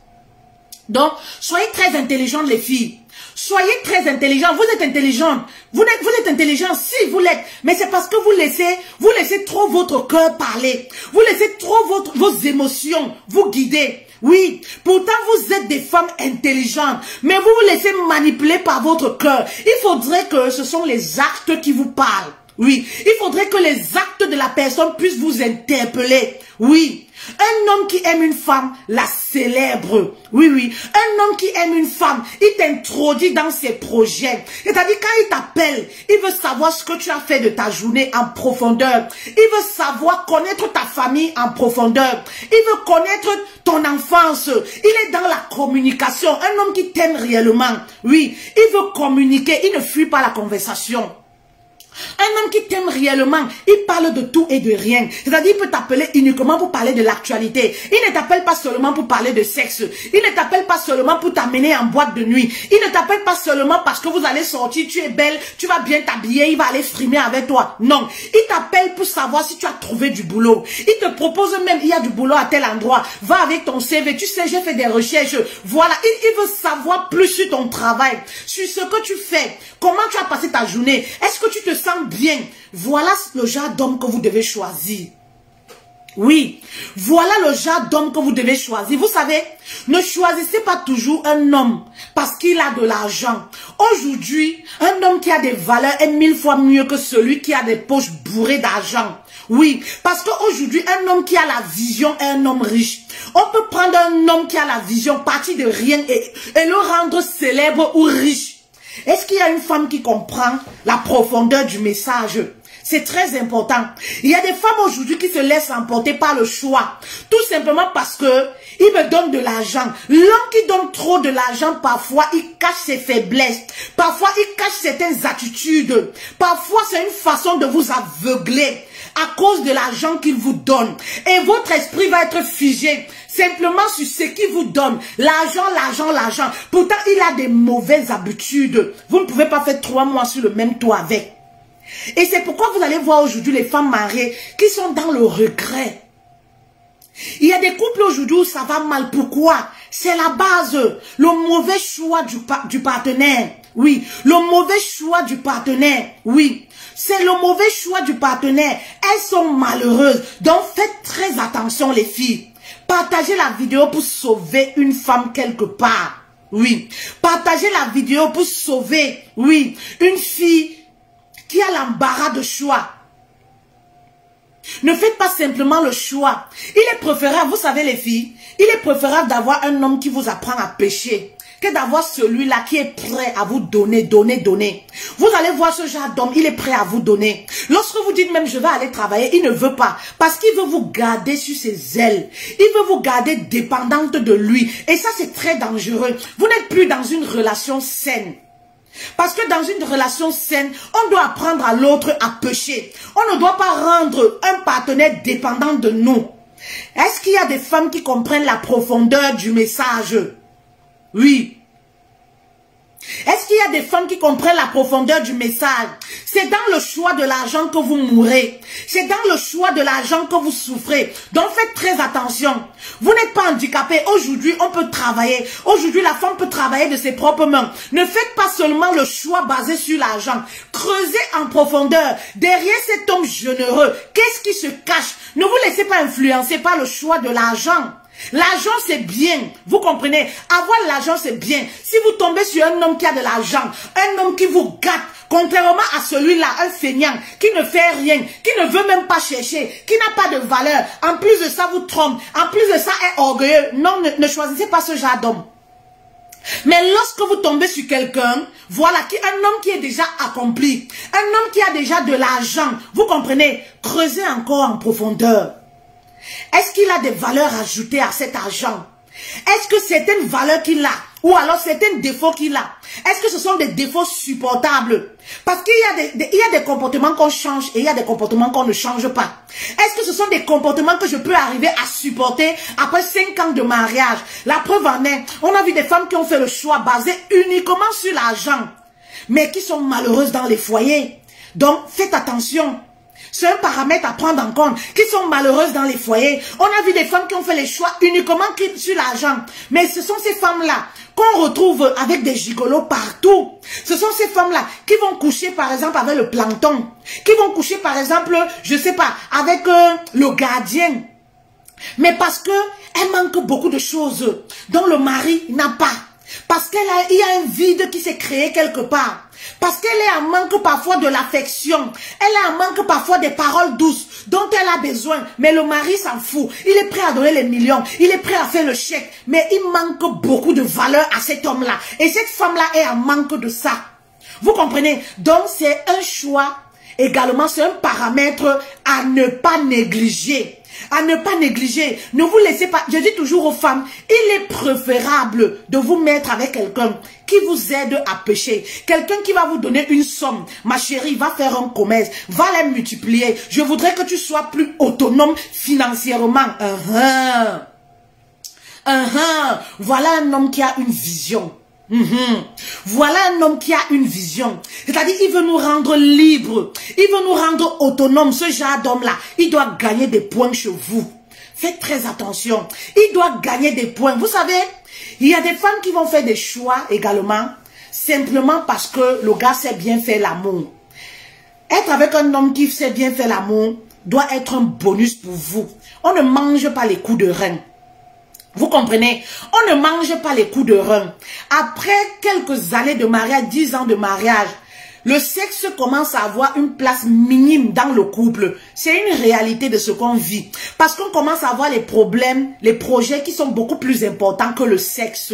Donc, soyez très intelligentes les filles. Soyez très intelligent. Vous êtes intelligente. Vous êtes intelligent si vous l'êtes. Mais c'est parce que vous laissez trop votre cœur parler. Vous laissez trop vos émotions vous guider. Oui, pourtant vous êtes des femmes intelligentes, mais vous vous laissez manipuler par votre cœur. Il faudrait que ce sont les actes qui vous parlent. Oui, il faudrait que les actes de la personne puissent vous interpeller. Oui, un homme qui aime une femme la célèbre. Oui, oui, un homme qui aime une femme, il t'introduit dans ses projets. C'est-à-dire quand il t'appelle, il veut savoir ce que tu as fait de ta journée en profondeur. Il veut savoir connaître ta famille en profondeur. Il veut connaître ton enfance. Il est dans la communication. Un homme qui t'aime réellement. Oui, il veut communiquer. Il ne fuit pas la conversation. Un homme qui t'aime réellement, il parle de tout et de rien. C'est-à-dire, il peut t'appeler uniquement pour parler de l'actualité. Il ne t'appelle pas seulement pour parler de sexe. Il ne t'appelle pas seulement pour t'amener en boîte de nuit. Il ne t'appelle pas seulement parce que vous allez sortir, tu es belle, tu vas bien t'habiller, il va aller frimer avec toi. Non, il t'appelle pour savoir si tu as trouvé du boulot. Il te propose même, il y a du boulot à tel endroit. Va avec ton CV, tu sais, j'ai fait des recherches. Voilà, il veut savoir plus sur ton travail, sur ce que tu fais, comment tu as passé ta journée. Est-ce que tu te sens bien? Voilà le genre d'homme que vous devez choisir. Oui, voilà le genre d'homme que vous devez choisir. Vous savez, ne choisissez pas toujours un homme parce qu'il a de l'argent. Aujourd'hui, un homme qui a des valeurs est 1000 fois mieux que celui qui a des poches bourrées d'argent. Oui, parce qu'aujourd'hui, un homme qui a la vision est un homme riche. On peut prendre un homme qui a la vision, partir de rien et le rendre célèbre ou riche. Est-ce qu'il y a une femme qui comprend la profondeur du message? C'est très important. Il y a des femmes aujourd'hui qui se laissent emporter par le choix. Tout simplement parce que il me donne de l'argent. L'homme qui donne trop de l'argent, parfois, il cache ses faiblesses. Parfois, il cache certaines attitudes. Parfois, c'est une façon de vous aveugler à cause de l'argent qu'il vous donne. Et votre esprit va être figé simplement sur ce qu'il vous donne. L'argent, l'argent, l'argent. Pourtant, il a des mauvaises habitudes. Vous ne pouvez pas faire 3 mois sur le même toit avec. Et c'est pourquoi vous allez voir aujourd'hui les femmes mariées qui sont dans le regret. Il y a des couples aujourd'hui où ça va mal. Pourquoi? C'est la base. Le mauvais choix du partenaire. Oui. Le mauvais choix du partenaire. Oui. C'est le mauvais choix du partenaire. Elles sont malheureuses. Donc faites très attention les filles. Partagez la vidéo pour sauver une femme quelque part. Oui. Partagez la vidéo pour sauver, oui, une fille qui a l'embarras de choix. Ne faites pas simplement le choix. Il est préférable, vous savez les filles, il est préférable d'avoir un homme qui vous apprend à pécher que d'avoir celui-là qui est prêt à vous donner, donner. Vous allez voir ce genre d'homme, il est prêt à vous donner. Lorsque vous dites même je vais aller travailler, il ne veut pas. Parce qu'il veut vous garder sur ses ailes. Il veut vous garder dépendante de lui. Et ça c'est très dangereux. Vous n'êtes plus dans une relation saine. Parce que dans une relation saine, on doit apprendre à l'autre à pécher. On ne doit pas rendre un partenaire dépendant de nous. Est-ce qu'il y a des femmes qui comprennent la profondeur du message? Oui. Est-ce qu'il y a des femmes qui comprennent la profondeur du message? C'est dans le choix de l'argent que vous mourrez. C'est dans le choix de l'argent que vous souffrez. Donc faites très attention. Vous n'êtes pas handicapé. Aujourd'hui, on peut travailler. Aujourd'hui, la femme peut travailler de ses propres mains. Ne faites pas seulement le choix basé sur l'argent. Creusez en profondeur. Derrière cet homme généreux, qu'est-ce qui se cache? Ne vous laissez pas influencer par le choix de l'argent. L'argent c'est bien, vous comprenez? Avoir l'argent c'est bien. Si vous tombez sur un homme qui a de l'argent, un homme qui vous gâte, contrairement à celui-là, un feignant, qui ne fait rien, qui ne veut même pas chercher, qui n'a pas de valeur, en plus de ça vous trompe, en plus de ça est orgueilleux. Non, ne choisissez pas ce genre d'homme. Mais lorsque vous tombez sur quelqu'un, voilà, un homme qui est déjà accompli, un homme qui a déjà de l'argent, vous comprenez? Creusez encore en profondeur. Est-ce qu'il a des valeurs ajoutées à cet argent? Est-ce que certaines valeurs qu'il a, ou alors certains défauts qu'il a, est-ce que ce sont des défauts supportables? Parce qu'il y a des comportements qu'on change et il y a des comportements qu'on ne change pas. Est-ce que ce sont des comportements que je peux arriver à supporter après 5 ans de mariage? La preuve en est, on a vu des femmes qui ont fait le choix basé uniquement sur l'argent, mais qui sont malheureuses dans les foyers. Donc faites attention. C'est un paramètre à prendre en compte, qui sont malheureuses dans les foyers. On a vu des femmes qui ont fait les choix uniquement sur l'argent. Mais ce sont ces femmes-là qu'on retrouve avec des gigolos partout. Ce sont ces femmes-là qui vont coucher par exemple avec le plancton, qui vont coucher par exemple, je sais pas, avec le gardien. Mais parce que elle manque beaucoup de choses dont le mari n'a pas. Parce qu'il y a un vide qui s'est créé quelque part. Parce qu'elle est en manque parfois de l'affection. Elle est en manque parfois des paroles douces dont elle a besoin. Mais le mari s'en fout. Il est prêt à donner les millions. Il est prêt à faire le chèque. Mais il manque beaucoup de valeur à cet homme-là. Et cette femme-là est en manque de ça. Vous comprenez? Donc c'est un choix. Également, c'est un paramètre à ne pas négliger. À ne pas négliger. Ne vous laissez pas. Je dis toujours aux femmes, il est préférable de vous mettre avec quelqu'un qui vous aide à pêcher. Quelqu'un qui va vous donner une somme. Ma chérie, va faire un commerce. Va les multiplier. Je voudrais que tu sois plus autonome financièrement. Voilà un homme qui a une vision. Voilà un homme qui a une vision. C'est-à-dire, il veut nous rendre libres. Il veut nous rendre autonomes. Ce genre d'homme-là, il doit gagner des points chez vous. Faites très attention. Il doit gagner des points. Vous savez, il y a des femmes qui vont faire des choix également, simplement parce que le gars sait bien faire l'amour. Être avec un homme qui sait bien faire l'amour doit être un bonus pour vous. On ne mange pas les coups de rein. Vous comprenez? On ne mange pas les coups de rein. Après quelques années de mariage, 10 ans de mariage, le sexe commence à avoir une place minime dans le couple. C'est une réalité de ce qu'on vit. Parce qu'on commence à avoir les problèmes, les projets qui sont beaucoup plus importants que le sexe.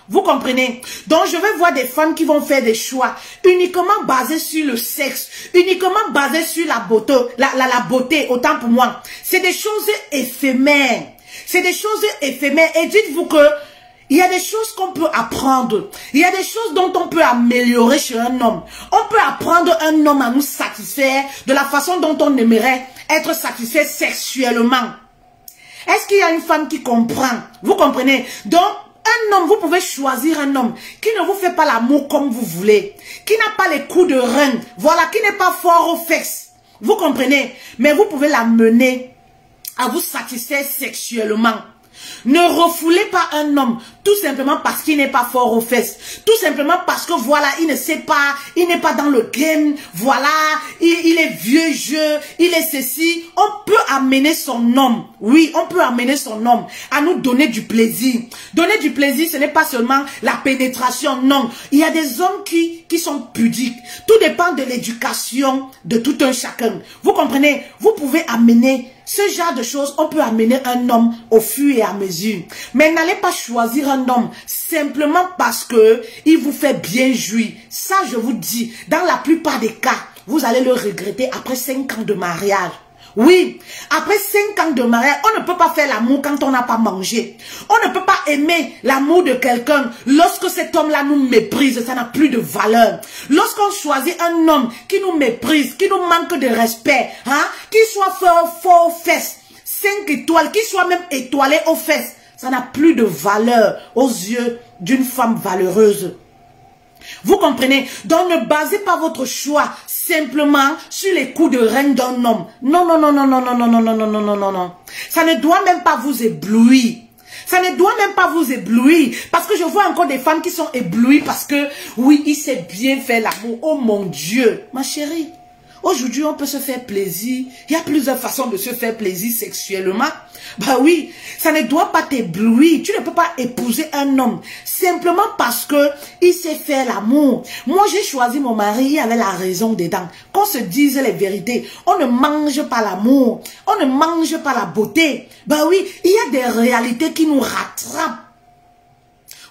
Vous comprenez? Donc je vais voir des femmes qui vont faire des choix uniquement basés sur le sexe, uniquement basés sur la beauté, la beauté, autant pour moi. C'est des choses éphémères. C'est des choses éphémères. Et dites-vous que il y a des choses qu'on peut apprendre. Il y a des choses dont on peut améliorer chez un homme. On peut apprendre un homme à nous satisfaire de la façon dont on aimerait être satisfait sexuellement. Est-ce qu'il y a une femme qui comprend? Vous comprenez? Donc, un homme, vous pouvez choisir un homme qui ne vous fait pas l'amour comme vous voulez, qui n'a pas les coups de rein, voilà, qui n'est pas fort aux fesses. Vous comprenez? Mais vous pouvez l'amener à vous satisfaire sexuellement. Ne refoulez pas un homme tout simplement parce qu'il n'est pas fort aux fesses. Tout simplement parce que voilà, il ne sait pas, il n'est pas dans le game, voilà, il est vieux jeu, il est ceci. On peut amener son homme, oui, on peut amener son homme à nous donner du plaisir. Donner du plaisir, ce n'est pas seulement la pénétration, non. Il y a des hommes qui sont pudiques. Tout dépend de l'éducation de tout un chacun. Vous comprenez? Vous pouvez amener ce genre de choses, on peut amener un homme au fur et à mesure. Mais n'allez pas choisir un homme simplement parce que il vous fait bien jouir. Ça, je vous dis, dans la plupart des cas, vous allez le regretter après 5 ans de mariage. Oui, après 5 ans de mariage, on ne peut pas faire l'amour quand on n'a pas mangé. On ne peut pas aimer l'amour de quelqu'un lorsque cet homme-là nous méprise, ça n'a plus de valeur. Lorsqu'on choisit un homme qui nous méprise, qui nous manque de respect, hein, qui soit fort aux fesses, 5 étoiles, qui soit même étoilé aux fesses, ça n'a plus de valeur aux yeux d'une femme valeureuse. Vous comprenez? Donc ne basez pas votre choix simplement sur les coups de rein d'un homme. Non, non, non, non, non, non, non, non, non, non, non, non, non, non. Ça ne doit même pas vous éblouir. Ça ne doit même pas vous éblouir. Parce que je vois encore des femmes qui sont éblouies parce que, oui, il sait bien faire l'amour. Oh mon Dieu, ma chérie. Aujourd'hui, on peut se faire plaisir. Il y a plusieurs façons de se faire plaisir sexuellement. Bah oui, ça ne doit pas t'éblouir. Tu ne peux pas épouser un homme simplement parce que il sait faire l'amour. Moi, j'ai choisi mon mari, il avait la raison dedans. Qu'on se dise les vérités. On ne mange pas l'amour. On ne mange pas la beauté. Bah oui, il y a des réalités qui nous rattrapent.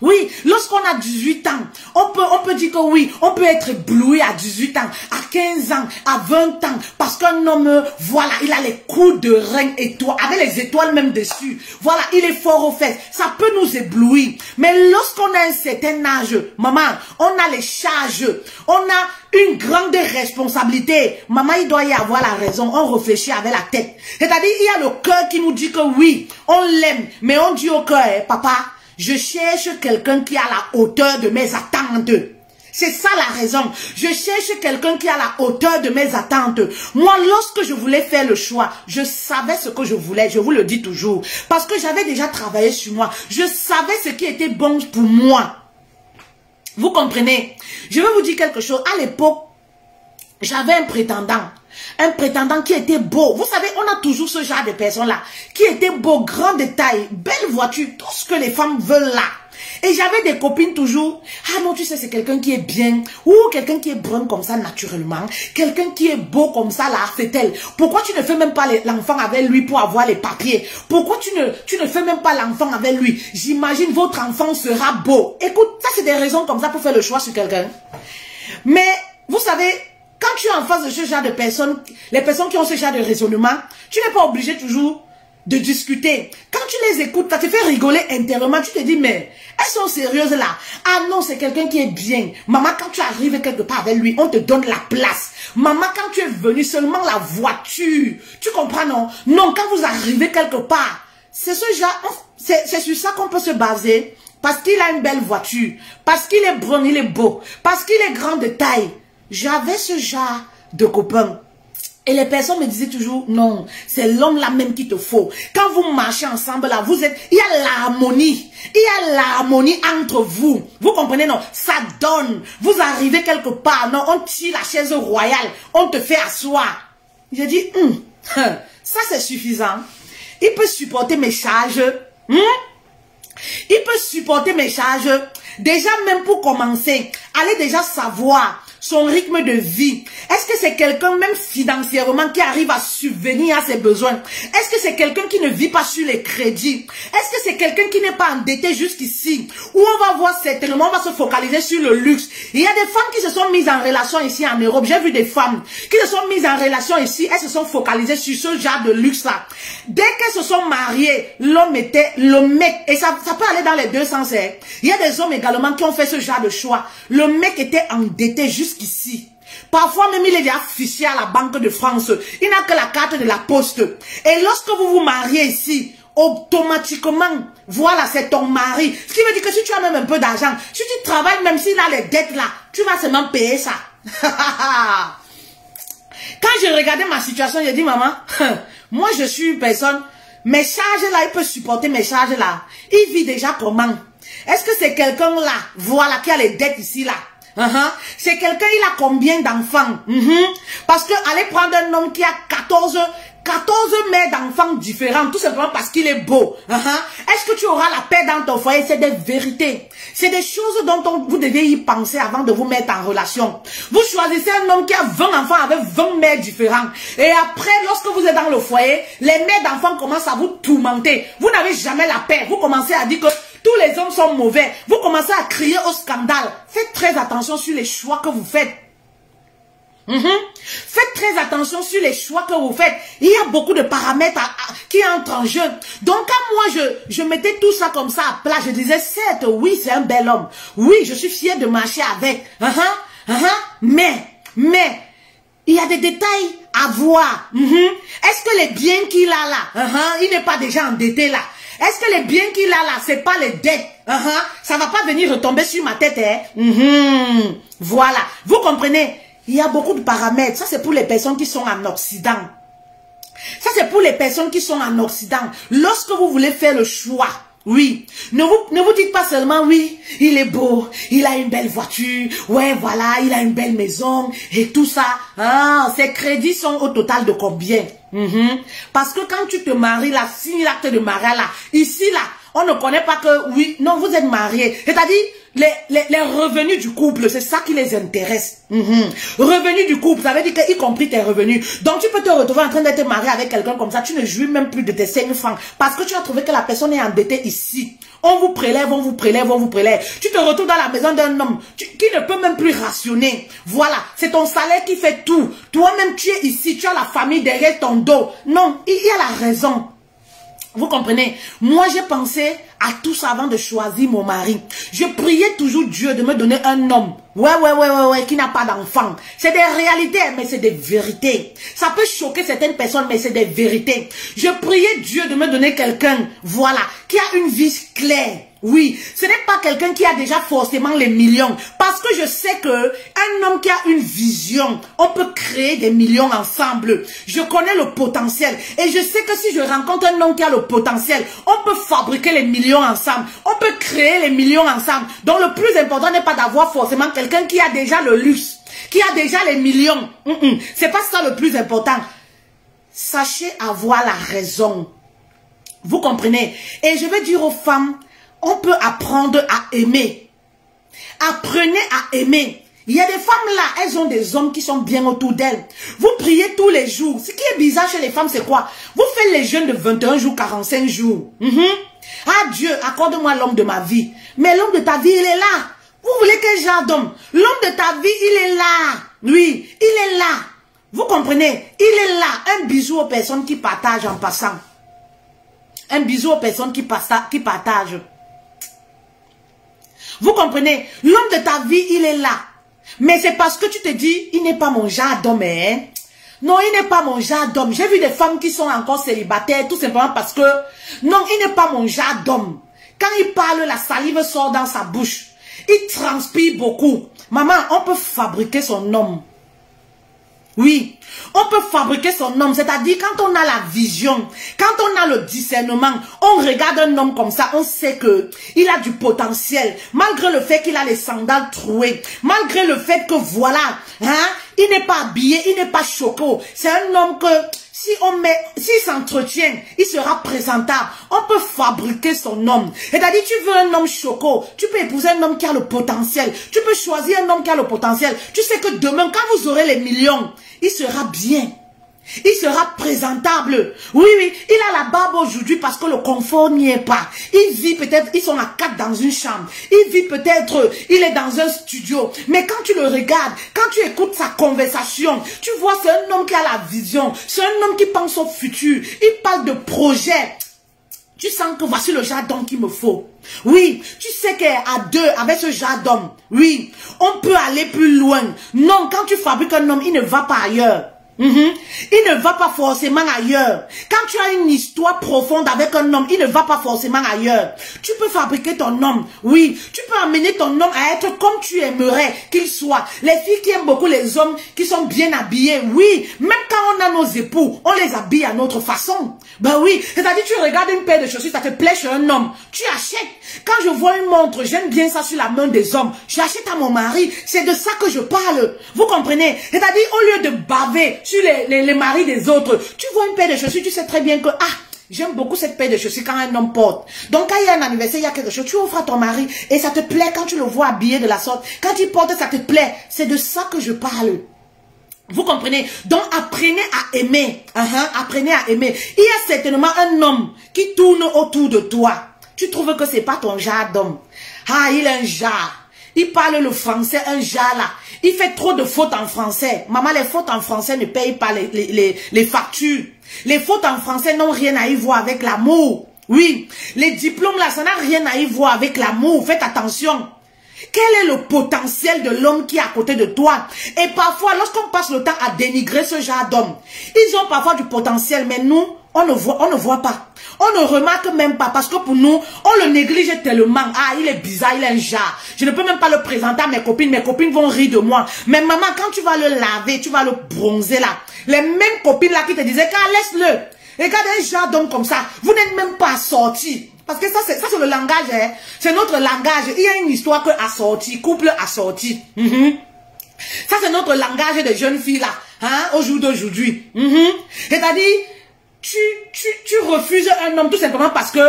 Oui, lorsqu'on a 18 ans, on peut dire que oui, on peut être ébloui à 18 ans, à 15 ans, à 20 ans, parce qu'un homme, voilà, il a les coups de rein étoiles, avec les étoiles même dessus. Voilà, il est fort aux fesses. Ça peut nous éblouir. Mais lorsqu'on a un certain âge, maman, on a les charges, on a une grande responsabilité. Maman, il doit y avoir la raison. On réfléchit avec la tête. C'est-à-dire, il y a le cœur qui nous dit que oui, on l'aime, mais on dit au cœur, papa, je cherche quelqu'un qui a la hauteur de mes attentes. C'est ça la raison. Je cherche quelqu'un qui a la hauteur de mes attentes. Moi, lorsque je voulais faire le choix, je savais ce que je voulais. Je vous le dis toujours. Parce que j'avais déjà travaillé sur moi. Je savais ce qui était bon pour moi. Vous comprenez? Je vais vous dire quelque chose. À l'époque, j'avais un prétendant. Un prétendant qui était beau. Vous savez, on a toujours ce genre de personnes-là. Qui était beau, grand de taille, belle voiture, tout ce que les femmes veulent là. Et j'avais des copines toujours. Ah non, tu sais, c'est quelqu'un qui est bien. Ou quelqu'un qui est brun comme ça naturellement. Quelqu'un qui est beau comme ça là, c'est elle. Pourquoi tu ne fais même pas l'enfant avec lui pour avoir les papiers? Pourquoi tu ne fais même pas l'enfant avec lui? J'imagine votre enfant sera beau. Écoute, ça c'est des raisons comme ça pour faire le choix sur quelqu'un. Mais, vous savez, quand tu es en face de ce genre de personnes, les personnes qui ont ce genre de raisonnement, tu n'es pas obligé toujours de discuter. Quand tu les écoutes, ça te fait rigoler intérieurement. Tu te dis, mais elles sont sérieuses là. Ah non, c'est quelqu'un qui est bien. Maman, quand tu arrives quelque part avec lui, on te donne la place. Maman, quand tu es venu, seulement la voiture. Tu comprends, non? Non, quand vous arrivez quelque part, c'est ce genre, c'est sur ça qu'on peut se baser. Parce qu'il a une belle voiture. Parce qu'il est brun, il est beau. Parce qu'il est grand de taille. J'avais ce genre de copain. Et les personnes me disaient toujours, non, c'est l'homme là même qu'il te faut. Quand vous marchez ensemble là, vous êtes, il y a l'harmonie. Il y a l'harmonie entre vous. Vous comprenez, non? Ça donne. Vous arrivez quelque part, non, on tire la chaise royale, on te fait asseoir. J'ai dit, ça c'est suffisant. Il peut supporter mes charges. Il peut supporter mes charges. Déjà même pour commencer, allez déjà savoir son rythme de vie. Est-ce que c'est quelqu'un même financièrement qui arrive à subvenir à ses besoins? Est-ce que c'est quelqu'un qui ne vit pas sur les crédits? Est-ce que c'est quelqu'un qui n'est pas endetté jusqu'ici? Ou on va voir certainement, on va se focaliser sur le luxe. Il y a des femmes qui se sont mises en relation ici en Europe. J'ai vu des femmes qui se sont mises en relation ici. Elles se sont focalisées sur ce genre de luxe-là. Dès qu'elles se sont mariées, l'homme était le mec. Et ça peut aller dans les deux sens. Hein. Il y a des hommes également qui ont fait ce genre de choix. Le mec était endetté jusqu'ici. Parfois même il est déjà fiché à la Banque de France. Il n'a que la carte de la poste. Et lorsque vous vous mariez ici, automatiquement, voilà, c'est ton mari. Ce qui veut dire que si tu as même un peu d'argent, si tu travailles, même s'il a les dettes là, tu vas seulement payer ça. Quand j'ai regardé ma situation, j'ai dit, maman, moi je suis une personne, mes charges là, il peut supporter mes charges là. Il vit déjà comment? Est-ce que c'est quelqu'un là, voilà, qui a les dettes ici là? C'est quelqu'un, il a combien d'enfants? Parce que allez prendre un homme qui a 14 mères d'enfants différents, tout simplement parce qu'il est beau. Est-ce que tu auras la paix dans ton foyer? C'est des vérités. C'est des choses dont vous devez y penser avant de vous mettre en relation. Vous choisissez un homme qui a 20 enfants avec 20 mères différentes. Et après, lorsque vous êtes dans le foyer, les mères d'enfants commencent à vous tourmenter. Vous n'avez jamais la paix. Vous commencez à dire que tous les hommes sont mauvais. Vous commencez à crier au scandale. Faites très attention sur les choix que vous faites. Faites très attention sur les choix que vous faites. Il y a beaucoup de paramètres qui entrent en jeu. Donc quand moi je mettais tout ça comme ça à plat, je disais certes oui c'est un bel homme. Oui je suis fière de marcher avec. Mais il y a des détails à voir. Est-ce que les biens qu'il a là, il n'est pas déjà endetté là? Est-ce que les biens qu'il a là, c'est pas les dettes? Ça va pas venir retomber sur ma tête, hein? Voilà. Vous comprenez? Il y a beaucoup de paramètres. Ça, c'est pour les personnes qui sont en Occident. Ça, c'est pour les personnes qui sont en Occident. Lorsque vous voulez faire le choix, oui, ne vous dites pas seulement, oui, il est beau, il a une belle voiture, ouais, voilà, il a une belle maison, et tout ça. Ses crédits sont au total de combien? Parce que quand tu te maries, là, signe l'acte de mariage, là, ici, là, on ne connaît pas que, oui, non, vous êtes mariés. C'est-à-dire, les revenus du couple, c'est ça qui les intéresse. Revenus du couple, ça veut dire y compris tes revenus. Donc, tu peux te retrouver en train d'être marié avec quelqu'un comme ça, tu ne jouis même plus de tes 5 francs. Parce que tu as trouvé que la personne est endettée ici. On vous prélève, on vous prélève, on vous prélève. Tu te retrouves dans la maison d'un homme qui ne peut même plus rationner. Voilà, c'est ton salaire qui fait tout. Toi-même, tu es ici, tu as la famille derrière ton dos. Non, il y a la raison. Vous comprenez? Moi, j'ai pensé à tout ça avant de choisir mon mari. Je priais toujours Dieu de me donner un homme Ouais, qui n'a pas d'enfant. C'est des réalités, mais c'est des vérités. Ça peut choquer certaines personnes, mais c'est des vérités. Je priais Dieu de me donner quelqu'un, voilà, qui a une vie claire. Oui, ce n'est pas quelqu'un qui a déjà forcément les millions. Parce que je sais que un homme qui a une vision, on peut créer des millions ensemble. Je connais le potentiel. Et je sais que si je rencontre un homme qui a le potentiel, on peut fabriquer les millions ensemble. On peut créer les millions ensemble. Donc le plus important n'est pas d'avoir forcément quelqu'un qui a déjà le luxe, qui a déjà les millions. C'est pas ça le plus important. Sachez avoir la raison. Vous comprenez? Et je vais dire aux femmes, on peut apprendre à aimer. Apprenez à aimer. Il y a des femmes là, elles ont des hommes qui sont bien autour d'elles. Vous priez tous les jours. Ce qui est bizarre chez les femmes, c'est quoi? Vous faites les jeûnes de 21 jours, 45 jours. Ah Dieu, accorde-moi l'homme de ma vie. Mais l'homme de ta vie, il est là. Vous voulez quel genre d'homme? L'homme de ta vie, il est là. Oui, il est là. Vous comprenez? Il est là. Un bisou aux personnes qui partagent en passant. Un bisou aux personnes qui partagent. Vous comprenez? L'homme de ta vie, il est là. Mais c'est parce que tu te dis, il n'est pas mon genre d'homme. Hein? Non, il n'est pas mon genre d'homme. J'ai vu des femmes qui sont encore célibataires, tout simplement parce que, non, il n'est pas mon genre d'homme. Quand il parle, la salive sort dans sa bouche. Il transpire beaucoup. Maman, on peut fabriquer son homme. Oui, on peut fabriquer son homme, c'est-à-dire quand on a la vision, quand on a le discernement, on regarde un homme comme ça, on sait que il a du potentiel, malgré le fait qu'il a les sandales trouées, malgré le fait que voilà, hein, il n'est pas habillé, il n'est pas choco, c'est un homme que s'il s'entretient, il sera présentable. On peut fabriquer son homme. C'est-à-dire, tu veux un homme choco, tu peux épouser un homme qui a le potentiel. Tu peux choisir un homme qui a le potentiel. Tu sais que demain, quand vous aurez les millions, il sera bien. Il sera présentable. Oui, il a la barbe aujourd'hui parce que le confort n'y est pas. Il vit peut-être, ils sont à 4 dans une chambre. Il vit peut-être, il est dans un studio. Mais quand tu le regardes, quand tu écoutes sa conversation, tu vois c'est un homme qui a la vision. C'est un homme qui pense au futur. Il parle de projets. Tu sens que voici le genre d'homme qu'il me faut. Oui, tu sais qu'à deux, avec ce genre d'homme, oui, on peut aller plus loin. Non, quand tu fabriques un homme, il ne va pas ailleurs. Il ne va pas forcément ailleurs. Quand tu as une histoire profonde avec un homme, il ne va pas forcément ailleurs. Tu peux fabriquer ton homme. Oui, tu peux amener ton homme à être comme tu aimerais qu'il soit. Les filles qui aiment beaucoup les hommes qui sont bien habillés, oui, même quand on a nos époux, on les habille à notre façon. Ben oui, c'est-à-dire tu regardes une paire de chaussures, ça te plaît chez un homme, tu achètes. Quand je vois une montre, j'aime bien ça sur la main des hommes, j'achète à mon mari. C'est de ça que je parle. Vous comprenez? C'est-à-dire au lieu de baver sur les maris des autres, tu vois une paire de chaussures, tu sais très bien que, j'aime beaucoup cette paire de chaussures quand un homme porte. Donc quand il y a un anniversaire, il y a quelque chose, tu offres à ton mari et ça te plaît quand tu le vois habillé de la sorte. Quand il porte, ça te plaît. C'est de ça que je parle. Vous comprenez? Donc apprenez à aimer. Apprenez à aimer. Il y a certainement un homme qui tourne autour de toi. Tu trouves que c'est pas ton genre d'homme. Il est un genre. Il parle le français, un genre là. Il fait trop de fautes en français. Maman, les fautes en français ne payent pas les factures. Les fautes en français n'ont rien à y voir avec l'amour. Oui, les diplômes là, ça n'a rien à y voir avec l'amour. Faites attention. Quel est le potentiel de l'homme qui est à côté de toi? Et parfois, lorsqu'on passe le temps à dénigrer ce genre d'homme, ils ont parfois du potentiel, mais nous, on ne voit pas. On ne remarque même pas parce que pour nous, on le néglige tellement. Il est bizarre, il est un genre. Je ne peux même pas le présenter à mes copines vont rire de moi. Mais maman, quand tu vas le laver, tu vas le bronzer là. Les mêmes copines là qui te disaient, laisse-le. Regarde un genre d'homme comme ça, vous n'êtes même pas assorti. Parce que ça c'est le langage, hein. C'est notre langage. Il y a une histoire que assorti, couple assorti. Ça c'est notre langage des jeunes filles là, au jour d'aujourd'hui. C'est-à-dire, tu refuses un homme tout simplement parce que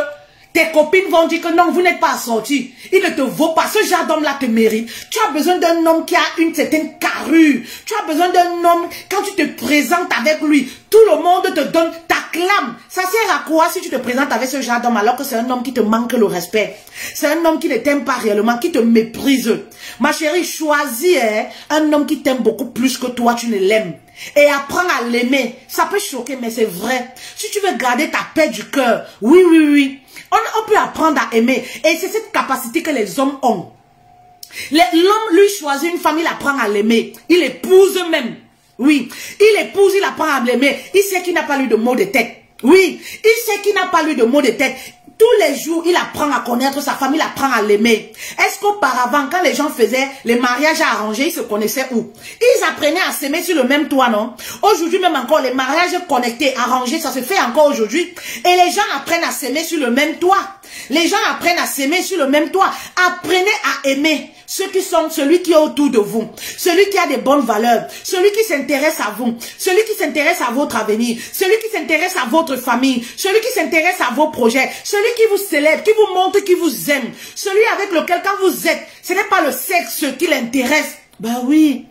tes copines vont dire que non, vous n'êtes pas assorti. Il ne te vaut pas. Ce genre d'homme-là te mérite. Tu as besoin d'un homme qui a une certaine carrure. Tu as besoin d'un homme, quand tu te présentes avec lui, tout le monde te donne, t'acclame. Ça sert à quoi si tu te présentes avec ce genre d'homme alors que c'est un homme qui te manque le respect? C'est un homme qui ne t'aime pas réellement, qui te méprise. Ma chérie, choisis un homme qui t'aime beaucoup plus que toi, tu ne l'aimes. Et apprends à l'aimer. Ça peut choquer, mais c'est vrai. Si tu veux garder ta paix du cœur, oui. On peut apprendre à aimer. Et c'est cette capacité que les hommes ont. L'homme, lui, choisit une femme, il apprend à l'aimer. Il épouse même. Oui. Il épouse, il apprend à l'aimer. Il sait qu'il n'a pas eu de maux de tête. Oui. Il sait qu'il n'a pas eu de maux de tête. Tous les jours, il apprend à connaître sa femme, il apprend à l'aimer. Est-ce qu'auparavant, quand les gens faisaient les mariages arrangés, ils se connaissaient où? Ils apprenaient à s'aimer sur le même toit, non? Aujourd'hui, même encore, les mariages connectés, arrangés, ça se fait encore aujourd'hui. Et les gens apprennent à s'aimer sur le même toit. Les gens apprennent à s'aimer sur le même toit. Apprenez à aimer ceux qui sont, celui qui est autour de vous, celui qui a des bonnes valeurs, celui qui s'intéresse à vous, celui qui s'intéresse à votre avenir, celui qui s'intéresse à votre famille, celui qui s'intéresse à vos projets, celui qui vous célèbre, qui vous montre, qui vous aime, celui avec lequel quand vous êtes, ce n'est pas le sexe qui l'intéresse. Ben oui.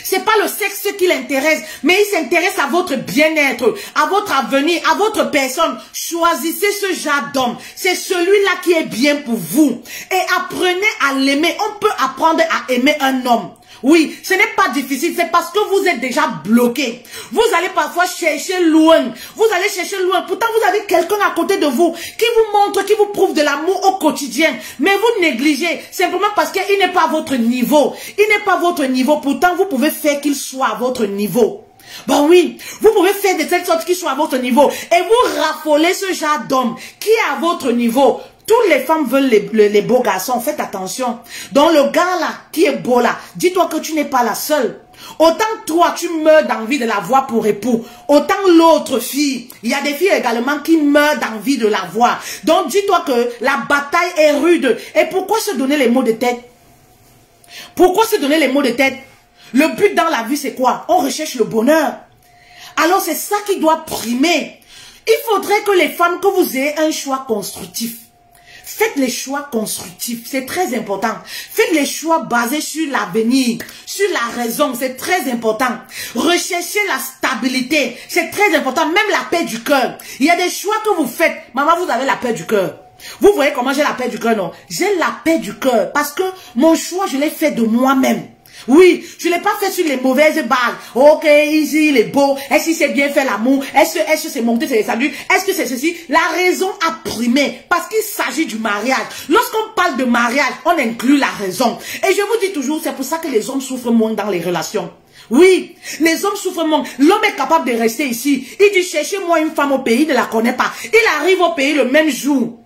C'est pas le sexe qui l'intéresse, mais il s'intéresse à votre bien-être, à votre avenir, à votre personne. Choisissez ce genre d'homme. C'est celui-là qui est bien pour vous. Et apprenez à l'aimer. On peut apprendre à aimer un homme. Oui, ce n'est pas difficile, c'est parce que vous êtes déjà bloqué. Vous allez parfois chercher loin. Vous allez chercher loin. Pourtant, vous avez quelqu'un à côté de vous qui vous montre, qui vous prouve de l'amour au quotidien. Mais vous négligez simplement parce qu'il n'est pas à votre niveau. Il n'est pas à votre niveau. Pourtant, vous pouvez faire qu'il soit à votre niveau. Ben oui, vous pouvez faire de telle sorte qu'il soit à votre niveau. Et vous raffolez ce genre d'homme qui est à votre niveau. Toutes les femmes veulent les beaux garçons, faites attention. Donc le gars là, qui est beau là, dis-toi que tu n'es pas la seule. Autant toi, tu meurs d'envie de l'avoir pour époux, autant l'autre fille, il y a des filles également qui meurent d'envie de l'avoir. Donc dis-toi que la bataille est rude. Et pourquoi se donner les maux de tête? Pourquoi se donner les maux de tête? Le but dans la vie, c'est quoi? On recherche le bonheur. Alors c'est ça qui doit primer. Il faudrait que les femmes, que vous ayez un choix constructif. Faites les choix constructifs, c'est très important. Faites les choix basés sur l'avenir, sur la raison, c'est très important. Recherchez la stabilité, c'est très important, même la paix du cœur. Il y a des choix que vous faites. Maman, vous avez la paix du cœur. Vous voyez comment j'ai la paix du cœur, non? J'ai la paix du cœur parce que mon choix, je l'ai fait de moi-même. Oui, je ne l'ai pas fait sur les mauvaises bases. Ok, ici, il est beau. Est-ce qu'il s'est bien fait l'amour? Est-ce que c'est monté, c'est salut? Est-ce que c'est ceci? La raison a primé parce qu'il s'agit du mariage. Lorsqu'on parle de mariage, on inclut la raison. Et je vous dis toujours, c'est pour ça que les hommes souffrent moins dans les relations. Oui, les hommes souffrent moins. L'homme est capable de rester ici. Il dit, cherchez-moi une femme au pays, il ne la connaît pas. Il arrive au pays le même jour.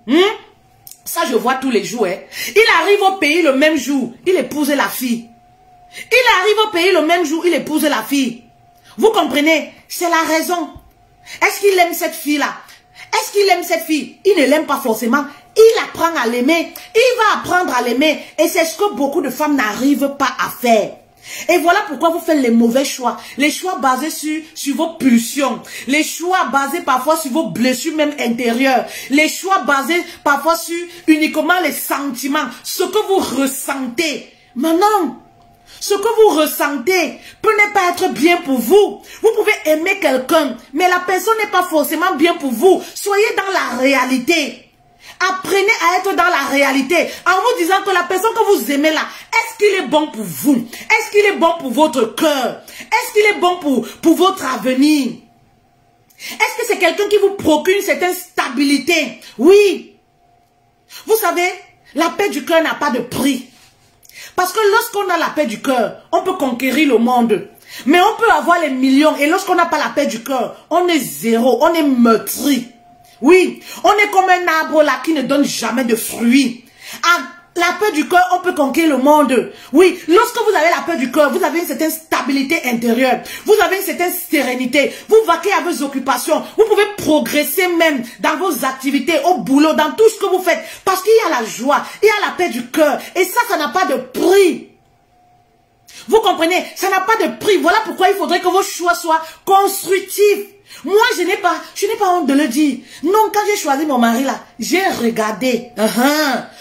Ça, je vois tous les jours. Il arrive au pays le même jour. Il épouse la fille. Il arrive au pays le même jour, il épouse la fille. Vous comprenez? C'est la raison. Est-ce qu'il aime cette fille-là? Est-ce qu'il aime cette fille? Il ne l'aime pas forcément. Il apprend à l'aimer. Il va apprendre à l'aimer. Et c'est ce que beaucoup de femmes n'arrivent pas à faire. Et voilà pourquoi vous faites les mauvais choix. Les choix basés sur vos pulsions. Les choix basés parfois sur vos blessures même intérieures. Les choix basés parfois sur uniquement les sentiments. Ce que vous ressentez. Maintenant, ce que vous ressentez peut ne pas être bien pour vous. Vous pouvez aimer quelqu'un, mais la personne n'est pas forcément bien pour vous. Soyez dans la réalité. Apprenez à être dans la réalité en vous disant que la personne que vous aimez là, est-ce qu'il est bon pour vous? Est-ce qu'il est bon pour votre cœur? Est-ce qu'il est bon pour votre avenir? Est-ce que c'est quelqu'un qui vous procure une certaine stabilité? Oui. Vous savez, la paix du cœur n'a pas de prix. Parce que lorsqu'on a la paix du cœur, on peut conquérir le monde. Mais on peut avoir les millions. Et lorsqu'on n'a pas la paix du cœur, on est zéro. On est meurtri. Oui, on est comme un arbre là qui ne donne jamais de fruits. À la paix du cœur, on peut conquérir le monde. Oui, lorsque vous avez la paix du cœur, vous avez une certaine stabilité intérieure. Vous avez une certaine sérénité. Vous vaquez à vos occupations. Vous pouvez progresser même dans vos activités, au boulot, dans tout ce que vous faites. Parce qu'il y a la joie, il y a la paix du cœur. Et ça n'a pas de prix. Vous comprenez? Ça n'a pas de prix. Voilà pourquoi il faudrait que vos choix soient constructifs. Moi, je n'ai pas honte de le dire. Non, quand j'ai choisi mon mari là, j'ai regardé.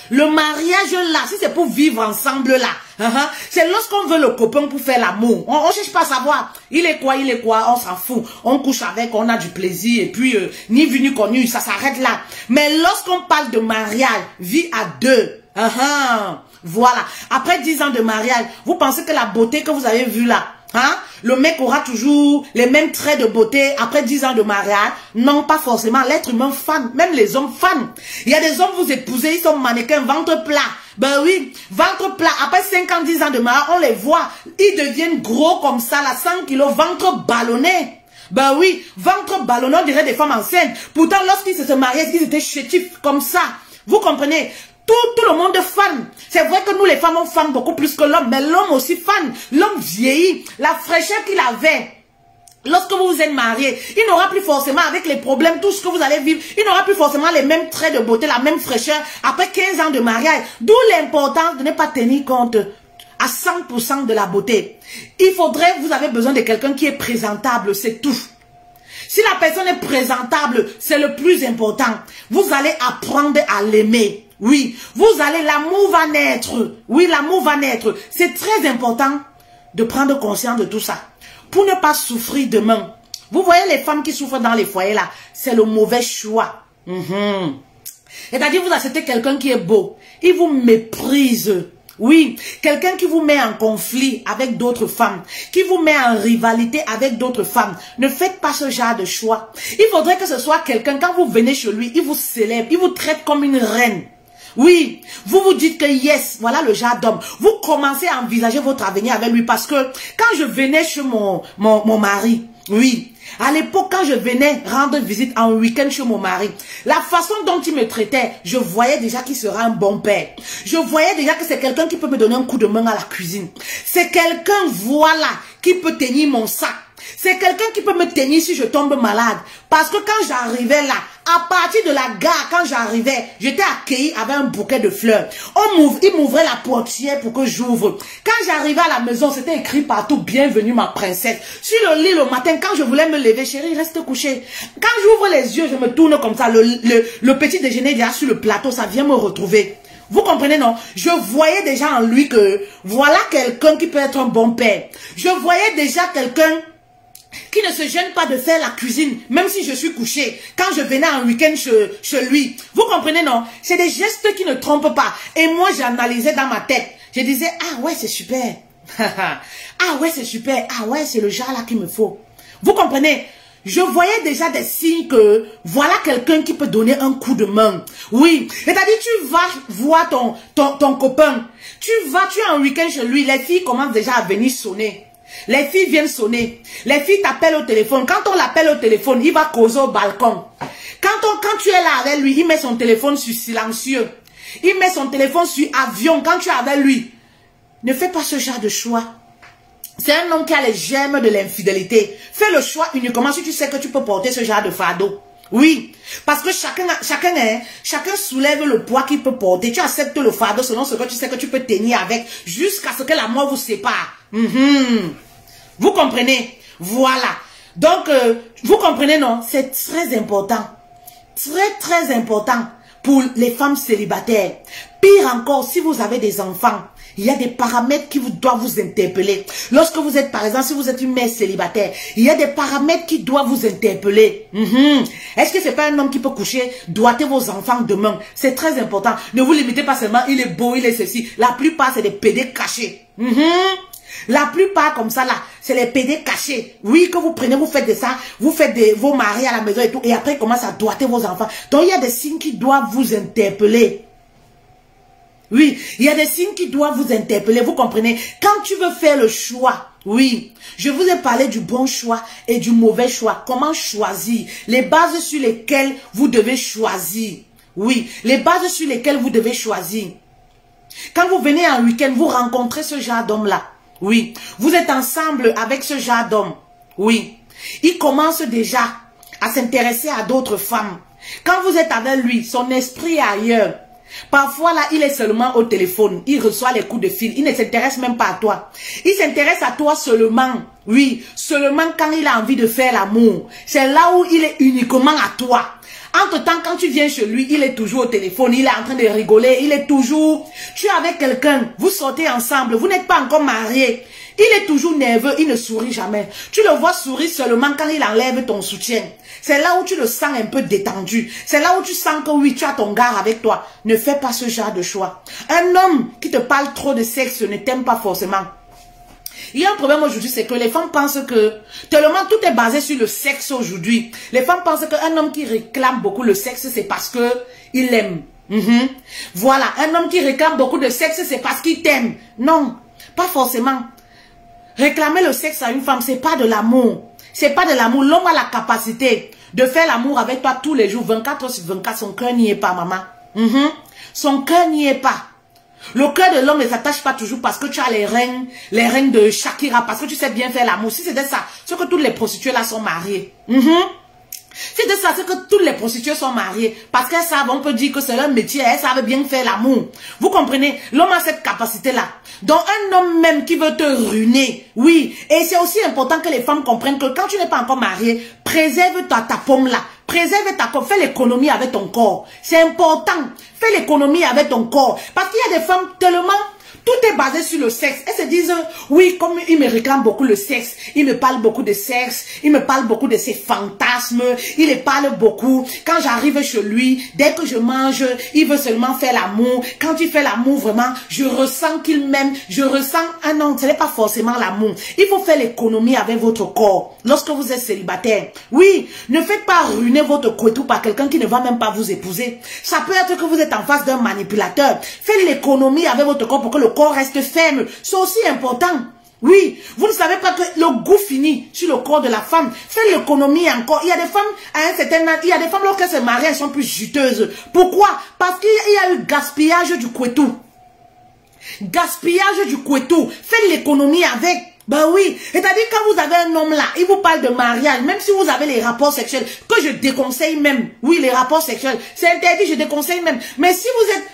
Le mariage là, si c'est pour vivre ensemble là, c'est lorsqu'on veut le copain pour faire l'amour. On ne cherche pas à savoir. Il est quoi, on s'en fout. On couche avec, on a du plaisir. Et puis, ni vu ni connu, ça s'arrête là. Mais lorsqu'on parle de mariage, vie à deux. Voilà. Après 10 ans de mariage, vous pensez que la beauté que vous avez vue là, le mec aura toujours les mêmes traits de beauté après 10 ans de mariage? Non, pas forcément. L'être humain fan, même les hommes fan. Il y a des hommes, vous épousez, ils sont mannequins, ventre plat. Ben oui, ventre plat. Après 5 ans, 10 ans de mariage, on les voit. Ils deviennent gros comme ça, là, 100 kilos, ventre ballonné. Ben oui, ventre ballonné, on dirait des femmes enceintes. Pourtant, lorsqu'ils se mariaient, ils étaient chétifs comme ça. Vous comprenez? Tout le monde fan. C'est vrai que nous, les femmes, on fan beaucoup plus que l'homme, mais l'homme aussi fan. L'homme vieillit. La fraîcheur qu'il avait. Lorsque vous vous êtes marié, il n'aura plus forcément, avec les problèmes, tout ce que vous allez vivre, il n'aura plus forcément les mêmes traits de beauté, la même fraîcheur, après 15 ans de mariage. D'où l'importance de ne pas tenir compte à 100% de la beauté. Il faudrait, vous avez besoin de quelqu'un qui est présentable, c'est tout. Si la personne est présentable, c'est le plus important. Vous allez apprendre à l'aimer. Oui, vous allez, l'amour va naître. Oui, l'amour va naître. C'est très important de prendre conscience de tout ça. Pour ne pas souffrir demain. Vous voyez les femmes qui souffrent dans les foyers là, c'est le mauvais choix. C'est-à-dire vous acceptez quelqu'un qui est beau, il vous méprise. Oui, quelqu'un qui vous met en conflit avec d'autres femmes, qui vous met en rivalité avec d'autres femmes. Ne faites pas ce genre de choix. Il faudrait que ce soit quelqu'un, quand vous venez chez lui, il vous célèbre, il vous traite comme une reine. Oui, vous vous dites que yes, voilà le genre d'homme. Vous commencez à envisager votre avenir avec lui parce que quand je venais chez mon mari, oui, à l'époque quand je venais rendre visite en week-end chez mon mari, la façon dont il me traitait, je voyais déjà qu'il sera un bon père. Je voyais déjà que c'est quelqu'un qui peut me donner un coup de main à la cuisine. C'est quelqu'un, voilà, qui peut tenir mon sac. C'est quelqu'un qui peut me tenir si je tombe malade. Parce que quand j'arrivais là, à partir de la gare, quand j'arrivais, j'étais accueillie avec un bouquet de fleurs. Il m'ouvrait la portière pour que j'ouvre. Quand j'arrivais à la maison, c'était écrit partout, bienvenue ma princesse. Sur le lit le matin, quand je voulais me lever, chérie, reste couché. Quand j'ouvre les yeux, je me tourne comme ça, le petit déjeuner déjà sur le plateau, ça vient me retrouver. Vous comprenez, non? Je voyais déjà en lui que, voilà quelqu'un qui peut être un bon père. Je voyais déjà quelqu'un qui ne se gêne pas de faire la cuisine, même si je suis couchée, quand je venais en week-end chez lui. Vous comprenez, non? C'est des gestes qui ne trompent pas. Et moi, j'analysais dans ma tête. Je disais, ah ouais, c'est super. Ah ouais, c'est super. Ah ouais, c'est le genre là qu'il me faut. Vous comprenez? Je voyais déjà des signes que, voilà quelqu'un qui peut donner un coup de main. Oui. C'est-à-dire, tu vas voir ton copain. Tu es en week-end chez lui. Les filles commencent déjà à venir sonner. Les filles viennent sonner. Les filles t'appellent au téléphone. Quand on l'appelle au téléphone, il va causer au balcon. Quand tu es là avec lui, il met son téléphone sur silencieux. Il met son téléphone sur avion quand tu es avec lui. Ne fais pas ce genre de choix. C'est un homme qui a les germes de l'infidélité. Fais le choix uniquement si tu sais que tu peux porter ce genre de fardeau. Oui, parce que chacun soulève le poids qu'il peut porter. Tu acceptes le fardeau selon ce que tu sais que tu peux tenir avec jusqu'à ce que la mort vous sépare. Vous comprenez? Voilà. Donc, vous comprenez, non? C'est très important. Très, très important pour les femmes célibataires. Pire encore, si vous avez des enfants, il y a des paramètres qui doivent vous interpeller. Lorsque vous êtes, par exemple, si vous êtes une mère célibataire, il y a des paramètres qui doivent vous interpeller. Est-ce que c'est pas un homme qui peut coucher, doigter vos enfants demain? C'est très important. Ne vous limitez pas seulement, il est beau, il est ceci. La plupart, c'est des PD cachés. La plupart comme ça là, c'est les PD cachés. Oui, que vous prenez, vous faites de ça, vous faites vos maris à la maison et tout, et après, ils commencent à doigter vos enfants. Donc, il y a des signes qui doivent vous interpeller. Oui, il y a des signes qui doivent vous interpeller, vous comprenez? Quand tu veux faire le choix, oui, je vous ai parlé du bon choix et du mauvais choix. Comment choisir? Les bases sur lesquelles vous devez choisir. Oui, les bases sur lesquelles vous devez choisir. Quand vous venez en week-end, vous rencontrez ce genre d'homme-là. Oui, vous êtes ensemble avec ce genre d'homme. Oui, il commence déjà à s'intéresser à d'autres femmes. Quand vous êtes avec lui, son esprit est ailleurs. Parfois là, il est seulement au téléphone. Il reçoit les coups de fil. Il ne s'intéresse même pas à toi. Il s'intéresse à toi seulement. Oui, seulement quand il a envie de faire l'amour. C'est là où il est uniquement à toi. Entre-temps, quand tu viens chez lui, il est toujours au téléphone. Il est en train de rigoler. Il est toujours... Tu es avec quelqu'un. Vous sortez ensemble. Vous n'êtes pas encore mariés. Il est toujours nerveux. Il ne sourit jamais. Tu le vois sourire seulement quand il enlève ton soutien. C'est là où tu le sens un peu détendu. C'est là où tu sens que oui, tu as ton gars avec toi. Ne fais pas ce genre de choix. Un homme qui te parle trop de sexe ne t'aime pas forcément. Il y a un problème aujourd'hui, c'est que les femmes pensent que tellement tout est basé sur le sexe aujourd'hui. Les femmes pensent qu'un homme qui réclame beaucoup le sexe, c'est parce que il aime. Voilà, un homme qui réclame beaucoup de sexe, c'est parce qu'il t'aime. Non, pas forcément. Réclamer le sexe à une femme, c'est pas de l'amour. C'est pas de l'amour. L'homme a la capacité de faire l'amour avec toi tous les jours, 24 heures sur 24. Son cœur n'y est pas, maman. Son cœur n'y est pas. Le cœur de l'homme ne s'attache pas toujours parce que tu as les reines de Shakira, parce que tu sais bien faire l'amour. Si c'était ça, c'est que toutes les prostituées là sont mariées. Si c'est ça, c'est que toutes les prostituées sont mariées. Parce qu'elles savent, on peut dire que c'est leur métier, elles savent bien faire l'amour. Vous comprenez? L'homme a cette capacité-là. Donc un homme même qui veut te ruiner, oui. Et c'est aussi important que les femmes comprennent que quand tu n'es pas encore marié, préserve ta pomme là. Préserve ta corps, fais l'économie avec ton corps. C'est important. Fais l'économie avec ton corps. Parce qu'il y a des femmes tellement... Tout est basé sur le sexe. Elles se disent, oui, comme il me réclame beaucoup le sexe, il me parle beaucoup de sexe, il me parle beaucoup de ses fantasmes, il me parle beaucoup. Quand j'arrive chez lui, dès que je mange, il veut seulement faire l'amour. Quand il fait l'amour, vraiment, je ressens qu'il m'aime. Je ressens, ah non, ce n'est pas forcément l'amour. Il faut faire l'économie avec votre corps. Lorsque vous êtes célibataire, oui, ne faites pas ruiner votre couteau par quelqu'un qui ne va même pas vous épouser. Ça peut être que vous êtes en face d'un manipulateur. Faites l'économie avec votre corps pour que le corps reste ferme. C'est aussi important. Oui, vous ne savez pas que le goût finit sur le corps de la femme. Faites l'économie encore. Il y a des femmes, à un certain âge, il y a des femmes lorsqu'elles se marient, elles sont plus juteuses. Pourquoi? Parce qu'il y a eu gaspillage du couteau. Gaspillage du couteau. Faites l'économie avec. Ben oui, c'est-à-dire quand vous avez un homme là, il vous parle de mariage, même si vous avez les rapports sexuels, que je déconseille même, oui, les rapports sexuels, c'est interdit, je déconseille même. Mais si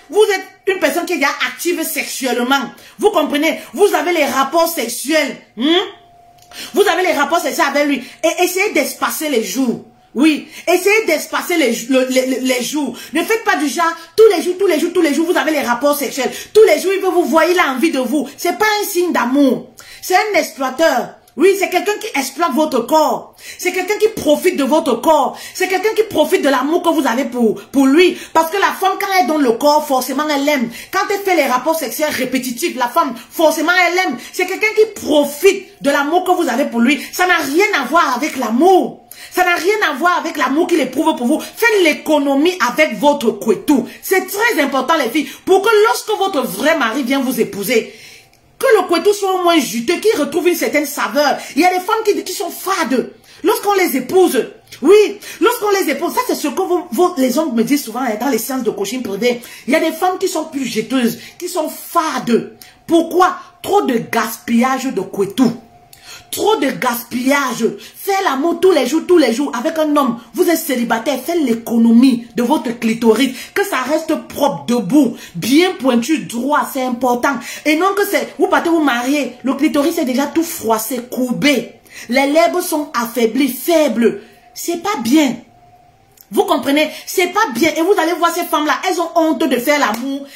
vous êtes une personne qui est déjà active sexuellement, vous comprenez, vous avez les rapports sexuels, vous avez les rapports sexuels avec lui, et essayez d'espacer les jours. Oui, essayez d'espacer les jours. Ne faites pas du genre, tous les jours, vous avez les rapports sexuels. Tous les jours, il veut vous voir, il a envie de vous. C'est pas un signe d'amour. C'est un exploiteur. Oui, c'est quelqu'un qui exploite votre corps. C'est quelqu'un qui profite de votre corps. C'est quelqu'un qui profite de l'amour que vous avez pour lui. Parce que la femme, quand elle donne le corps, forcément, elle aime. Quand elle fait les rapports sexuels répétitifs, la femme, forcément, elle aime. C'est quelqu'un qui profite de l'amour que vous avez pour lui. Ça n'a rien à voir avec l'amour. Ça n'a rien à voir avec l'amour qu'il éprouve pour vous. Faites l'économie avec votre couteau. C'est très important, les filles, pour que lorsque votre vrai mari vient vous épouser, que le couteau soit au moins juteux, qu'il retrouve une certaine saveur. Il y a des femmes qui sont fades. Lorsqu'on les épouse, oui, lorsqu'on les épouse, ça c'est ce que les hommes me disent souvent dans les séances de coaching privé. Il y a des femmes qui sont plus jeteuses, qui sont fades. Pourquoi? Trop de gaspillage de couteau. Trop de gaspillage. Faites l'amour tous les jours avec un homme. Vous êtes célibataire, faites l'économie de votre clitoris. Que ça reste propre, debout, bien pointu, droit, c'est important. Et non que vous partez vous marier, le clitoris est déjà tout froissé, courbé. Les lèvres sont affaiblies, faibles. C'est pas bien. Vous comprenez? C'est pas bien. Et vous allez voir ces femmes-là, elles ont honte de faire l'amour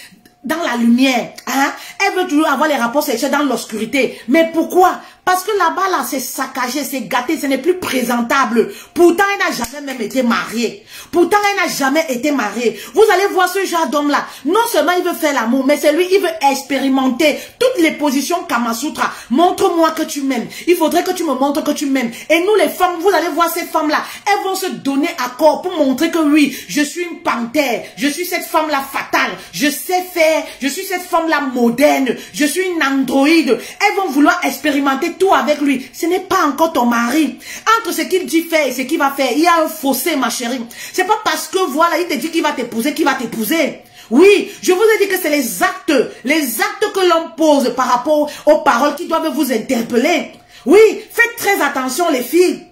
dans la lumière. Hein? Elles veulent toujours avoir les rapports sexuels dans l'obscurité. Mais pourquoi? Parce que là-bas, là, c'est saccagé, c'est gâté, ce n'est plus présentable. Pourtant, elle n'a jamais même été mariée. Pourtant, elle n'a jamais été mariée. Vous allez voir ce genre d'homme-là. Non seulement il veut faire l'amour, mais c'est lui, il veut expérimenter toutes les positions Kamasutra. Montre-moi que tu m'aimes. Il faudrait que tu me montres que tu m'aimes. Et nous, les femmes, vous allez voir ces femmes-là. Elles vont se donner à corps pour montrer que oui, je suis une panthère. Je suis cette femme-là fatale. Je sais faire. Je suis cette femme-là moderne. Je suis une androïde. Elles vont vouloir expérimenter tout avec lui. Ce n'est pas encore ton mari. Entre ce qu'il dit faire et ce qu'il va faire, il y a un fossé, ma chérie. C'est pas parce que voilà, il te dit qu'il va t'épouser, qu'il va t'épouser. Oui, je vous ai dit que c'est les actes que l'on pose par rapport aux paroles qui doivent vous interpeller. Oui, faites très attention les filles.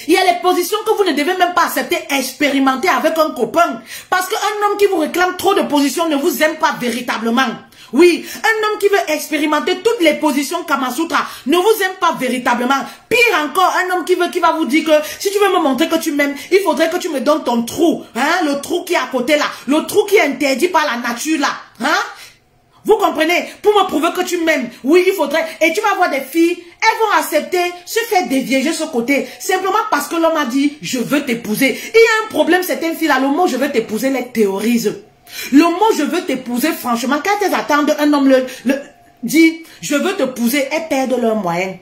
Il y a les positions que vous ne devez même pas accepter, expérimenter avec un copain. Parce qu'un homme qui vous réclame trop de positions ne vous aime pas véritablement. Oui, un homme qui veut expérimenter toutes les positions Kamasutra ne vous aime pas véritablement. Pire encore, un homme qui va vous dire que si tu veux me montrer que tu m'aimes, il faudrait que tu me donnes ton trou. Hein, le trou qui est à côté là, le trou qui est interdit par la nature là. Hein? Vous comprenez? Pour me prouver que tu m'aimes. Oui, il faudrait. Et tu vas voir des filles, elles vont accepter, se faire déviéger ce côté. Simplement parce que l'homme a dit, je veux t'épouser. Il y a un problème, certaines filles là, le mot je veux t'épouser les théorise. Le mot je veux t'épouser, franchement, quand elles attendent, un homme dit, je veux t'épouser, elles perdent leurs moyens.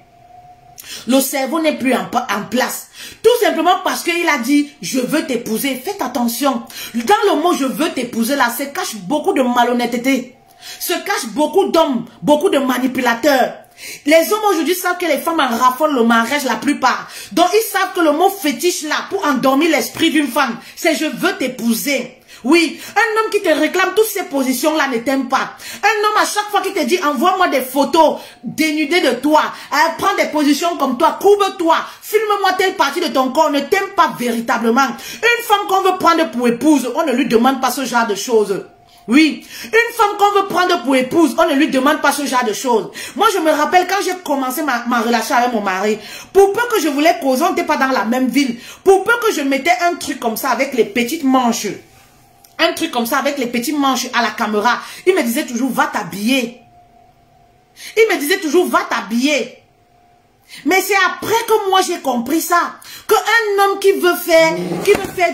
Le cerveau n'est plus en place. Tout simplement parce qu'il a dit, je veux t'épouser. Faites attention. Dans le mot, je veux t'épouser, là, se cache beaucoup de malhonnêteté. Se cache beaucoup d'hommes, beaucoup de manipulateurs. Les hommes aujourd'hui savent que les femmes en raffolent le mariage la plupart. Donc ils savent que le mot fétiche là, pour endormir l'esprit d'une femme, c'est je veux t'épouser. Oui, un homme qui te réclame toutes ces positions-là ne t'aime pas. Un homme à chaque fois qui te dit envoie-moi des photos dénudées de toi, prends des positions comme toi, courbe-toi, filme-moi telle partie de ton corps, ne t'aime pas véritablement. Une femme qu'on veut prendre pour épouse, on ne lui demande pas ce genre de choses. Oui, une femme qu'on veut prendre pour épouse, on ne lui demande pas ce genre de choses. Moi, je me rappelle quand j'ai commencé ma relation avec mon mari, pour peu que je voulais causer, on n'était pas dans la même ville, pour peu que je mettais un truc comme ça avec les petites manches, un truc comme ça avec les petites manches à la caméra, il me disait toujours, va t'habiller. Il me disait toujours, va t'habiller. Mais c'est après que moi j'ai compris ça. Qu'un homme qui veut faire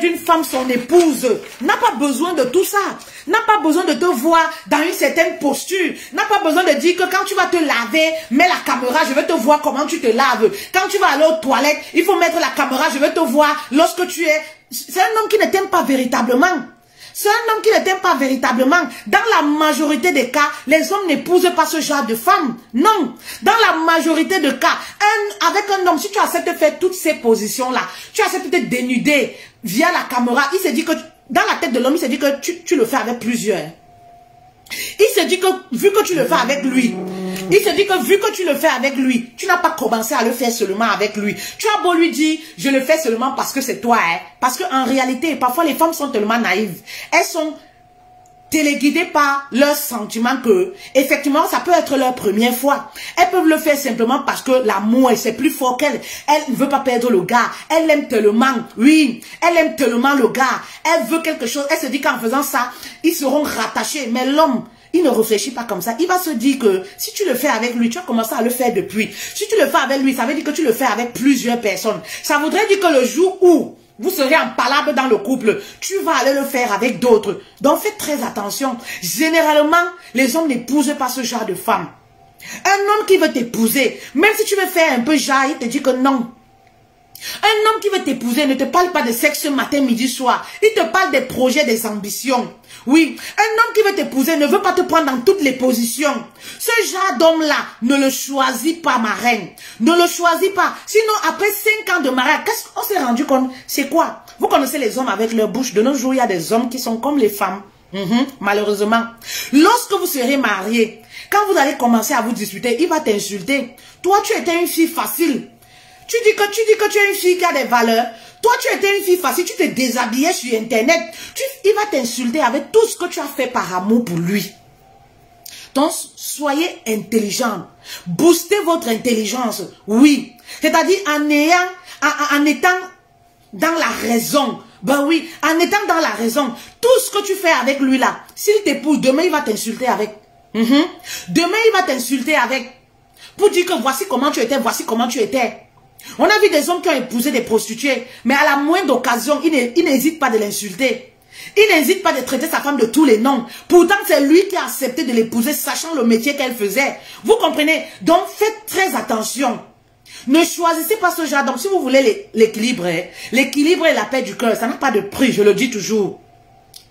d'une femme son épouse n'a pas besoin de tout ça. N'a pas besoin de te voir dans une certaine posture. N'a pas besoin de dire que quand tu vas te laver, mets la caméra, je vais te voir comment tu te laves. Quand tu vas aller aux toilettes, il faut mettre la caméra, je vais te voir lorsque tu es... C'est un homme qui ne t'aime pas véritablement. C'est un homme qui ne t'aime pas véritablement. Dans la majorité des cas, les hommes n'épousent pas ce genre de femme. Non. Dans la majorité des cas, avec un homme, si tu acceptes de faire toutes ces positions-là, tu acceptes de te dénuder via la caméra, il se dit que, dans la tête de l'homme, il se dit que tu le fais avec plusieurs. Il se dit que, vu que tu le fais avec lui, il se dit que vu que tu le fais avec lui, tu n'as pas commencé à le faire seulement avec lui. Tu as beau lui dire, je le fais seulement parce que c'est toi. Hein? Parce qu'en réalité, parfois les femmes sont tellement naïves. Elles sont téléguidées par leurs sentiments que, effectivement, ça peut être leur première fois. Elles peuvent le faire simplement parce que l'amour, c'est plus fort qu'elle. Elle ne veut pas perdre le gars. Elle l'aime tellement. Oui, elle aime tellement le gars. Elle veut quelque chose. Elle se dit qu'en faisant ça, ils seront rattachés. Mais l'homme, il ne réfléchit pas comme ça. Il va se dire que si tu le fais avec lui, tu as commencé à le faire depuis. Si tu le fais avec lui, ça veut dire que tu le fais avec plusieurs personnes. Ça voudrait dire que le jour où vous serez en palabre dans le couple, tu vas aller le faire avec d'autres. Donc faites très attention. Généralement, les hommes n'épousent pas ce genre de femme. Un homme qui veut t'épouser, même si tu veux faire un peu genre, il te dit que non. Un homme qui veut t'épouser ne te parle pas de sexe matin, midi, soir. Il te parle des projets, des ambitions. Oui, un homme qui veut t'épouser ne veut pas te prendre dans toutes les positions. Ce genre d'homme-là, ne le choisis pas, ma reine. Ne le choisis pas. Sinon, après 5 ans de mariage, qu'est-ce qu'on s'est rendu compte? C'est quoi? Vous connaissez les hommes avec leur bouche. De nos jours, il y a des hommes qui sont comme les femmes. Malheureusement. Lorsque vous serez mariés, quand vous allez commencer à vous disputer, il va t'insulter. Toi, tu étais une fille facile. Tu dis que tu es une fille qui a des valeurs. Toi, tu étais une fille facile, tu te déshabillais sur Internet. Il va t'insulter avec tout ce que tu as fait par amour pour lui. Donc, soyez intelligents. Boostez votre intelligence. Oui. C'est-à-dire en étant dans la raison. Ben oui, en étant dans la raison. Tout ce que tu fais avec lui là, s'il t'épouse, demain il va t'insulter avec. Demain il va t'insulter avec. Pour dire que voici comment tu étais, voici comment tu étais. On a vu des hommes qui ont épousé des prostituées, mais à la moindre occasion, il n'hésite pas de l'insulter. Il n'hésite pas de traiter sa femme de tous les noms. Pourtant, c'est lui qui a accepté de l'épouser, sachant le métier qu'elle faisait. Vous comprenez? Donc, faites très attention. Ne choisissez pas ce genre d'homme. Si vous voulez l'équilibre, l'équilibre et la paix du cœur, ça n'a pas de prix, je le dis toujours.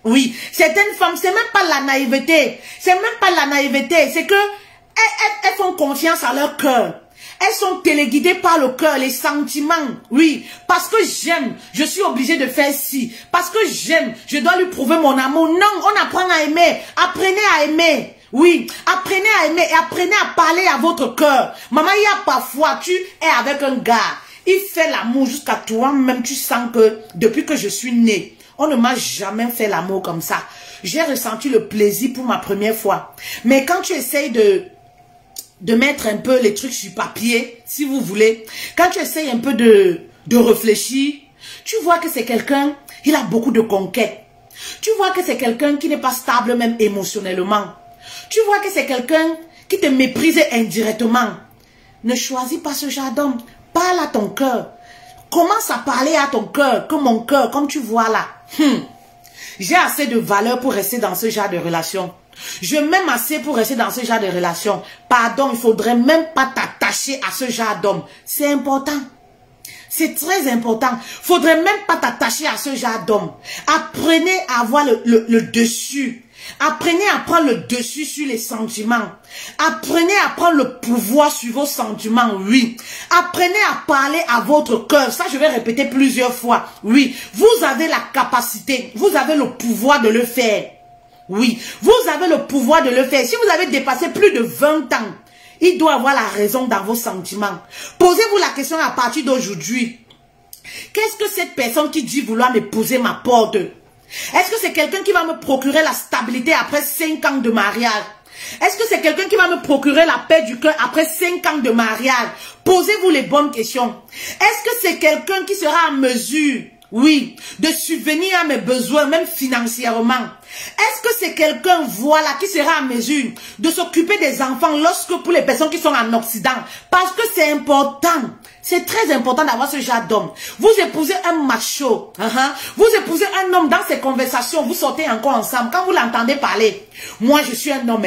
Oui, certaines femmes, c'est même pas la naïveté. C'est même pas la naïveté. C'est que elles font confiance à leur cœur. Elles sont téléguidées par le cœur, les sentiments. Oui, parce que j'aime, je suis obligée de faire ci. Parce que j'aime, je dois lui prouver mon amour. Non, on apprend à aimer. Apprenez à aimer. Oui, apprenez à aimer et apprenez à parler à votre cœur. Maman, il y a parfois, tu es avec un gars, il fait l'amour jusqu'à toi, même tu sens que depuis que je suis née, on ne m'a jamais fait l'amour comme ça. J'ai ressenti le plaisir pour ma première fois. Mais quand tu essayes de mettre un peu les trucs sur papier, si vous voulez. Quand tu essayes un peu de réfléchir, tu vois que c'est quelqu'un, il a beaucoup de conquêtes. Tu vois que c'est quelqu'un qui n'est pas stable même émotionnellement. Tu vois que c'est quelqu'un qui te méprise indirectement. Ne choisis pas ce genre d'homme. Parle à ton cœur. Commence à parler à ton cœur, que mon cœur, comme tu vois là. j'ai assez de valeur pour rester dans ce genre de relation. Je m'aime assez pour rester dans ce genre de relation. Pardon, il faudrait même pas t'attacher à ce genre d'homme. C'est important. C'est très important. Faudrait même pas t'attacher à ce genre d'homme. Apprenez à avoir le dessus. Apprenez à prendre le dessus sur les sentiments. Apprenez à prendre le pouvoir sur vos sentiments, oui. Apprenez à parler à votre cœur. Ça, je vais répéter plusieurs fois. Oui, vous avez la capacité, vous avez le pouvoir de le faire. Oui, vous avez le pouvoir de le faire. Si vous avez dépassé plus de 20 ans, il doit avoir la raison dans vos sentiments. Posez-vous la question à partir d'aujourd'hui. Qu'est-ce que cette personne qui dit vouloir me poser ma porte? Est-ce que c'est quelqu'un qui va me procurer la stabilité après 5 ans de mariage? Est-ce que c'est quelqu'un qui va me procurer la paix du cœur après 5 ans de mariage? Posez-vous les bonnes questions. Est-ce que c'est quelqu'un qui sera en mesure, oui, de subvenir à mes besoins, même financièrement? Est-ce que c'est quelqu'un, voilà, qui sera en mesure de s'occuper des enfants lorsque pour les personnes qui sont en Occident? Parce que c'est important. C'est très important d'avoir ce genre d'homme. Vous épousez un macho. Vous épousez un homme dans ces conversations. Vous sortez encore ensemble. Quand vous l'entendez parler, moi je suis un homme.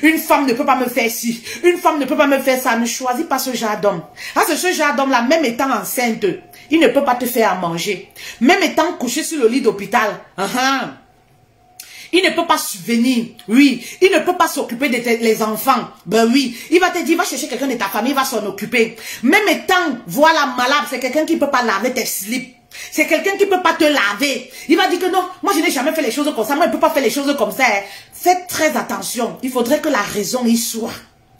Une femme ne peut pas me faire ci. Une femme ne peut pas me faire ça. Ne choisis pas ce genre d'homme. Ah, c'est ce genre d'homme-là, même étant enceinte, il ne peut pas te faire à manger. Même étant couché sur le lit d'hôpital. Il ne peut pas subvenir, oui. Il ne peut pas s'occuper des enfants, ben oui. Il va te dire, va chercher quelqu'un de ta famille, il va s'en occuper. Même étant, voilà, malade, c'est quelqu'un qui ne peut pas laver tes slips. C'est quelqu'un qui ne peut pas te laver. Il va dire que non, moi je n'ai jamais fait les choses comme ça, moi je ne peux pas faire les choses comme ça. Faites très attention, il faudrait que la raison y soit.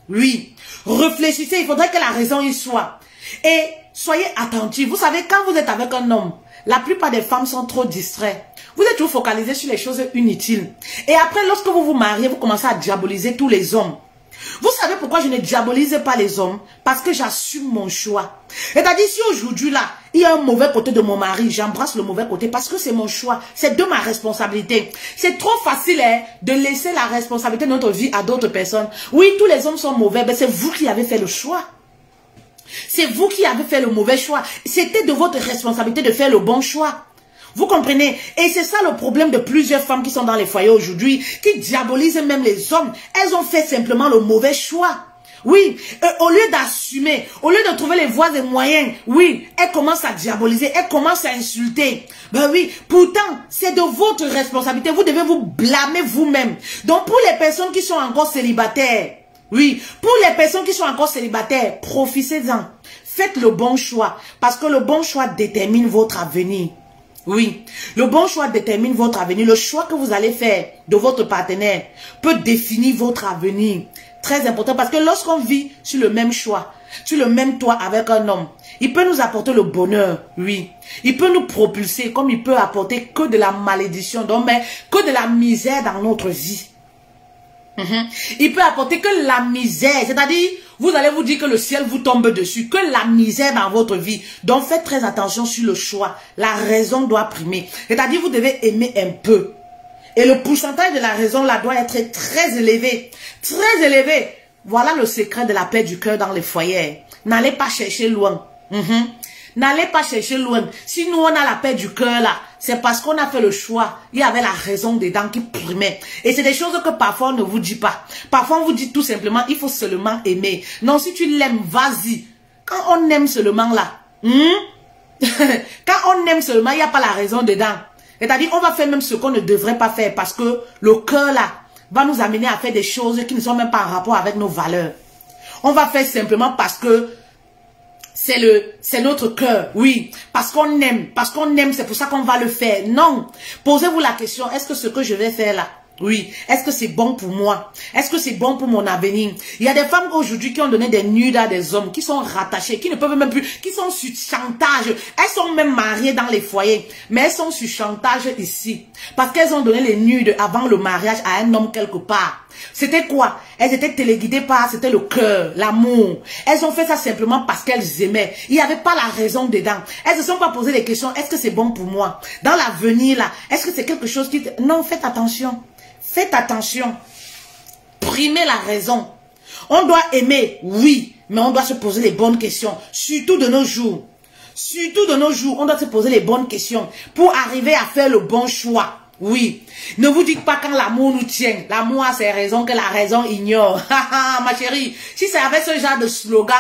Oui, réfléchissez, il faudrait que la raison y soit. Et soyez attentifs. Vous savez, quand vous êtes avec un homme, la plupart des femmes sont trop distraites. Vous êtes toujours focalisés sur les choses inutiles. Et après, lorsque vous vous mariez, vous commencez à diaboliser tous les hommes. Vous savez pourquoi je ne diabolise pas les hommes? Parce que j'assume mon choix. C'est-à-dire, si aujourd'hui, là, il y a un mauvais côté de mon mari, j'embrasse le mauvais côté parce que c'est mon choix. C'est de ma responsabilité. C'est trop facile de laisser la responsabilité de notre vie à d'autres personnes. Oui, tous les hommes sont mauvais, mais c'est vous qui avez fait le choix. C'est vous qui avez fait le mauvais choix. C'était de votre responsabilité de faire le bon choix. Vous comprenez? Et c'est ça le problème de plusieurs femmes qui sont dans les foyers aujourd'hui, qui diabolisent même les hommes. Elles ont fait simplement le mauvais choix. Oui, au lieu d'assumer, au lieu de trouver les voies et moyens, oui, elles commencent à diaboliser, elles commencent à insulter. Ben oui, pourtant, c'est de votre responsabilité. Vous devez vous blâmer vous-même. Donc pour les personnes qui sont encore célibataires, oui, pour les personnes qui sont encore célibataires, profitez-en. Faites le bon choix, parce que le bon choix détermine votre avenir. Oui, le bon choix détermine votre avenir. Le choix que vous allez faire de votre partenaire peut définir votre avenir. Très important, parce que lorsqu'on vit sur le même choix, sur le même toit avec un homme, il peut nous apporter le bonheur, oui. Il peut nous propulser, comme il peut apporter que de la malédiction, donc, mais que de la misère dans notre vie. Il peut apporter que la misère, c'est-à-dire, vous allez vous dire que le ciel vous tombe dessus, que la misère dans votre vie. Donc faites très attention sur le choix. La raison doit primer. C'est-à-dire, vous devez aimer un peu. Et le pourcentage de la raison là doit être très élevé. Très élevé. Voilà le secret de la paix du cœur dans les foyers. N'allez pas chercher loin. N'allez pas chercher loin. Si nous on a la paix du cœur là, c'est parce qu'on a fait le choix. Il y avait la raison dedans qui primait. Et c'est des choses que parfois on ne vous dit pas. Parfois on vous dit tout simplement, il faut seulement aimer. Non, si tu l'aimes, vas-y. Quand on aime seulement là, quand on aime seulement, il n'y a pas la raison dedans. C'est-à-dire, on va faire même ce qu'on ne devrait pas faire parce que le cœur là va nous amener à faire des choses qui ne sont même pas en rapport avec nos valeurs. On va faire simplement parce que c'est notre cœur, oui, parce qu'on aime, c'est pour ça qu'on va le faire. Non, posez-vous la question, est-ce que ce que je vais faire là, oui, est-ce que c'est bon pour moi? Est-ce que c'est bon pour mon avenir? Il y a des femmes aujourd'hui qui ont donné des nudes à des hommes, qui sont rattachés, qui ne peuvent même plus, qui sont sur chantage. Elles sont même mariées dans les foyers, mais elles sont sur chantage ici. Parce qu'elles ont donné les nudes avant le mariage à un homme quelque part. C'était quoi? Elles étaient téléguidées par, c'était le cœur, l'amour. Elles ont fait ça simplement parce qu'elles aimaient. Il n'y avait pas la raison dedans. Elles ne se sont pas posé les questions, est-ce que c'est bon pour moi? Dans l'avenir là, est-ce que c'est quelque chose qui... Non, faites attention. Faites attention. Primez la raison. On doit aimer, oui, mais on doit se poser les bonnes questions. Surtout de nos jours. Surtout de nos jours, on doit se poser les bonnes questions pour arriver à faire le bon choix. Oui. Ne vous dites pas quand l'amour nous tient. L'amour a ses raisons que la raison ignore. Ma chérie, si c'est avec ce genre de slogan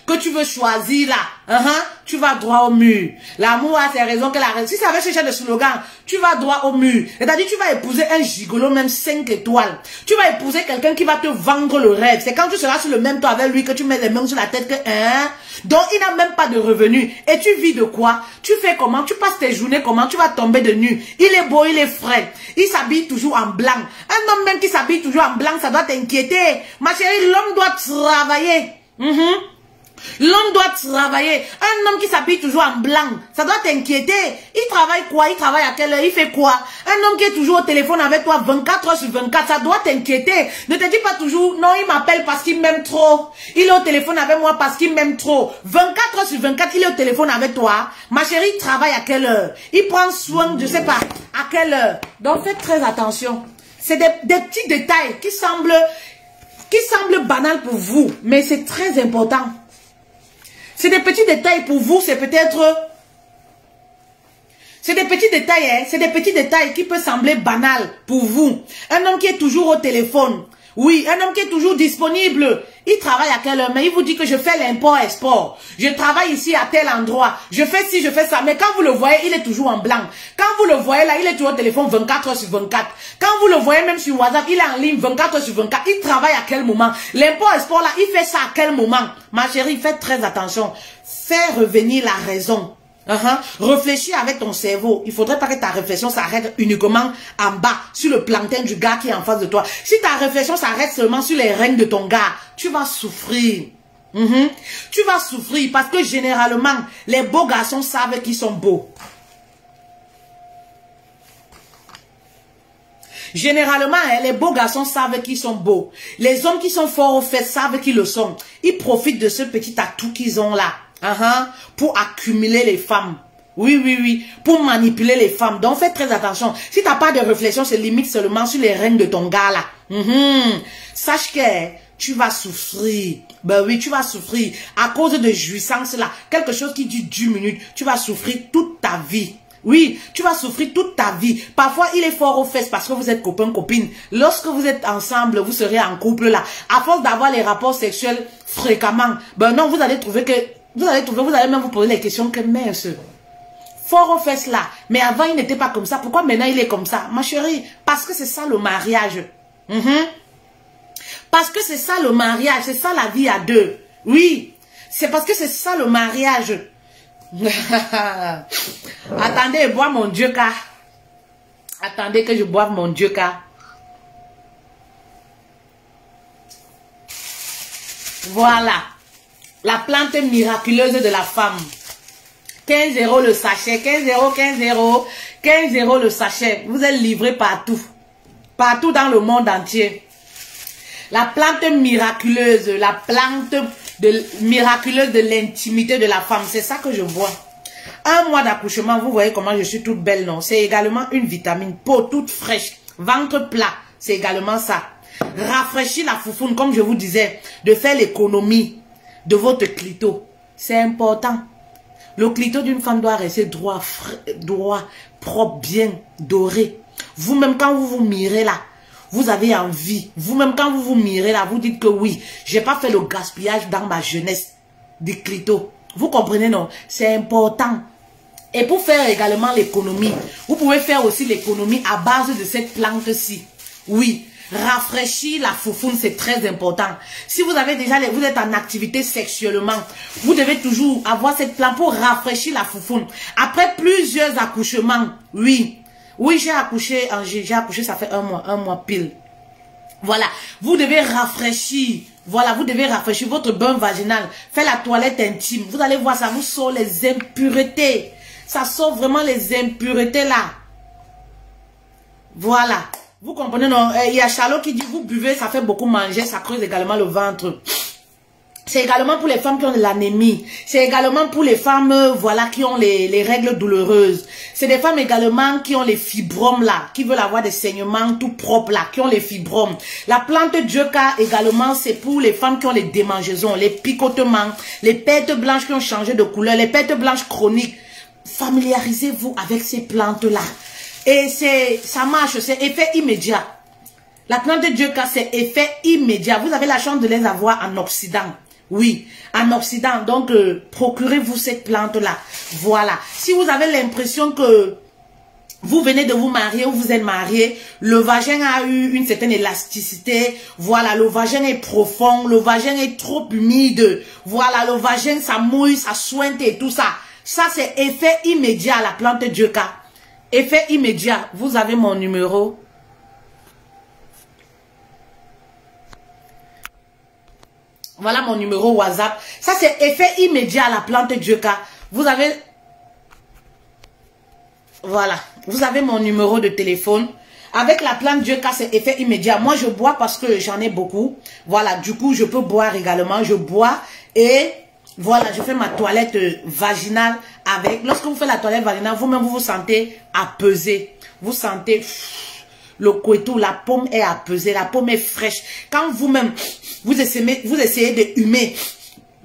que tu veux choisir là, tu vas droit au mur. L'amour a ses raisons que la raison. Si c'est avec ce genre de slogan, tu vas droit au mur. C'est-à-dire tu vas épouser un gigolo même 5 étoiles. Tu vas épouser quelqu'un qui va te vendre le rêve. C'est quand tu seras sur le même toit avec lui que tu mets les mains sur la tête que donc il n'a même pas de revenus. Et tu vis de quoi? Tu fais comment? Tu passes tes journées comment? Tu vas tomber de nu. Il est beau, il est frais. Il s'habille toujours en blanc. Un homme même qui s'habille toujours en blanc, ça doit t'inquiéter. Ma chérie, l'homme doit travailler. L'homme doit travailler. Un homme qui s'habille toujours en blanc, ça doit t'inquiéter. Il travaille quoi? Il travaille à quelle heure? Il fait quoi? Un homme qui est toujours au téléphone avec toi 24 heures sur 24, ça doit t'inquiéter. Ne te dis pas toujours, non, il m'appelle parce qu'il m'aime trop. Il est au téléphone avec moi parce qu'il m'aime trop. 24 heures sur 24, il est au téléphone avec toi. Ma chérie, il travaille à quelle heure? Il prend soin, je sais pas, à quelle heure? Donc faites très attention. C'est des petits détails qui semblent banals pour vous, mais c'est très important. C'est des petits détails pour vous, c'est peut-être... C'est des petits détails, c'est des petits détails qui peuvent sembler banals pour vous. Un homme qui est toujours au téléphone, oui, un homme qui est toujours disponible. Il travaille à quelle heure? Mais il vous dit que je fais l'import-export. Je travaille ici à tel endroit. Je fais ci, je fais ça. Mais quand vous le voyez, il est toujours en blanc. Quand vous le voyez là, il est toujours au téléphone 24 heures sur 24. Quand vous le voyez même sur WhatsApp, il est en ligne 24 heures sur 24. Il travaille à quel moment? L'import-export là, il fait ça à quel moment? Ma chérie, faites très attention. Fais revenir la raison. Réfléchis avec ton cerveau. Il faudrait pas que ta réflexion s'arrête uniquement en bas, sur le plantain du gars qui est en face de toi. Si ta réflexion s'arrête seulement sur les règnes de ton gars, tu vas souffrir. Tu vas souffrir parce que généralement, les beaux garçons savent qu'ils sont beaux. Généralement, les beaux garçons savent qu'ils sont beaux. Les hommes qui sont forts aux fesses savent qu'ils le sont. Ils profitent de ce petit atout qu'ils ont là. Pour accumuler les femmes. Oui. Pour manipuler les femmes. Donc, faites très attention. Si tu n'as pas de réflexion, c'est limite seulement sur les règnes de ton gars là. Sache que tu vas souffrir. Ben oui, tu vas souffrir. À cause de jouissance là. Quelque chose qui dure 10 minutes. Tu vas souffrir toute ta vie. Oui, tu vas souffrir toute ta vie. Parfois, il est fort aux fesses parce que vous êtes copain-copine. Lorsque vous êtes ensemble, vous serez en couple là. À force d'avoir les rapports sexuels fréquemment, ben non, vous allez trouver que... Vous allez même vous poser les questions que mince. Fort aux fesses là. Mais avant, il n'était pas comme ça. Pourquoi maintenant il est comme ça? Ma chérie, parce que c'est ça le mariage. Parce que c'est ça le mariage. C'est ça la vie à deux. Oui. C'est parce que c'est ça le mariage. Attendez, bois mon Dieu car. Attendez que je boive mon Dieu car. Voilà. La plante miraculeuse de la femme. 15 € le sachet. 15 €, 15 €. 15 € le sachet. Vous êtes livré partout. Partout dans le monde entier. La plante miraculeuse. La plante miraculeuse de l'intimité de la femme. C'est ça que je vois. Un mois d'accouchement, vous voyez comment je suis toute belle, non? C'est également une vitamine. Peau toute fraîche. Ventre plat. C'est également ça. Rafraîchir la foufoune, comme je vous disais. De faire l'économie de votre clito. C'est important. Le clito d'une femme doit rester droit, propre, bien, doré. Vous-même, quand vous vous mirez là, vous avez envie. Vous-même, quand vous vous mirez là, vous dites que oui, j'ai pas fait le gaspillage dans ma jeunesse du clito. Vous comprenez, non? C'est important. Et pour faire également l'économie, vous pouvez faire aussi l'économie à base de cette plante-ci. Oui. Rafraîchir la foufoune, c'est très important. Si vous avez déjà, vous êtes en activité sexuellement, vous devez toujours avoir cette plante pour rafraîchir la foufoune. Après plusieurs accouchements, oui, j'ai accouché, ça fait un mois pile. Voilà, vous devez rafraîchir. Voilà, vous devez rafraîchir votre bain vaginal. Faire la toilette intime. Vous allez voir, ça vous sort les impuretés. Ça sort vraiment les impuretés là. Voilà. Vous comprenez, non? Il y a Charlotte qui dit, vous buvez, ça fait beaucoup manger, ça creuse également le ventre. C'est également pour les femmes qui ont de l'anémie. C'est également pour les femmes, voilà, qui ont les règles douloureuses. C'est des femmes également qui ont les fibromes là, qui veulent avoir des saignements tout propres là, qui ont les fibromes. La plante Dioka également, c'est pour les femmes qui ont les démangeaisons, les picotements, les pertes blanches qui ont changé de couleur, les pertes blanches chroniques. Familiarisez-vous avec ces plantes là. Et ça marche, c'est effet immédiat. La plante de Dioka, c'est effet immédiat. Vous avez la chance de les avoir en Occident. Oui, en Occident. Donc, procurez-vous cette plante-là. Voilà. Si vous avez l'impression que vous venez de vous marier ou vous êtes marié, le vagin a eu une certaine élasticité. Voilà, le vagin est profond, le vagin est trop humide. Voilà, le vagin, ça mouille, ça sointe et tout ça. Ça, c'est effet immédiat, la plante de Dioka. Effet immédiat. Vous avez mon numéro. Voilà mon numéro WhatsApp. Ça, c'est effet immédiat, la plante de Dioka. Vous avez... Voilà. Vous avez mon numéro de téléphone. Avec la plante Dioka, c'est effet immédiat. Moi, je bois parce que j'en ai beaucoup. Voilà. Du coup, je peux boire également. Je bois et... Voilà, je fais ma toilette vaginale avec. Lorsque vous faites la toilette vaginale, vous-même, vous vous sentez apaisé. Vous sentez le couetou, la paume est apaisée, la paume est fraîche. Quand vous-même, vous essayez de humer,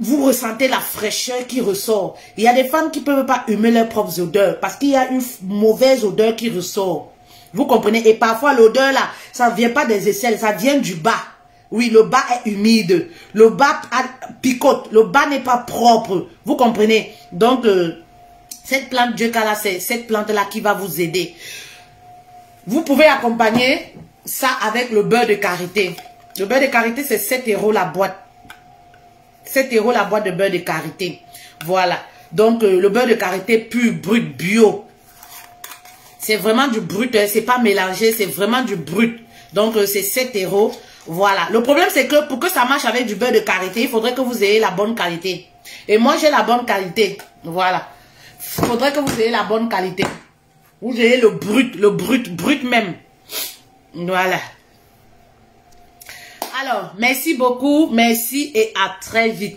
vous ressentez la fraîcheur qui ressort. Il y a des femmes qui ne peuvent pas humer leurs propres odeurs parce qu'il y a une mauvaise odeur qui ressort. Vous comprenez? Et parfois, l'odeur là, ça ne vient pas des aisselles, ça vient du bas. Oui, le bas est humide. Le bas picote. Le bas n'est pas propre. Vous comprenez? Donc, cette plante Dioka là, c'est cette plante-là qui va vous aider. Vous pouvez accompagner ça avec le beurre de karité. Le beurre de karité, c'est 7 € la boîte. 7 € la boîte de beurre de karité. Voilà. Donc, le beurre de karité pur, brut, bio. C'est vraiment du brut. Hein, c'est pas mélangé, c'est vraiment du brut. Donc, c'est 7 €. Voilà. Le problème, c'est que pour que ça marche avec du beurre de karité, il faudrait que vous ayez la bonne qualité. Et moi, j'ai la bonne qualité. Voilà. Il faudrait que vous ayez la bonne qualité. Vous ayez le brut même. Voilà. Alors, merci beaucoup. Merci et à très vite.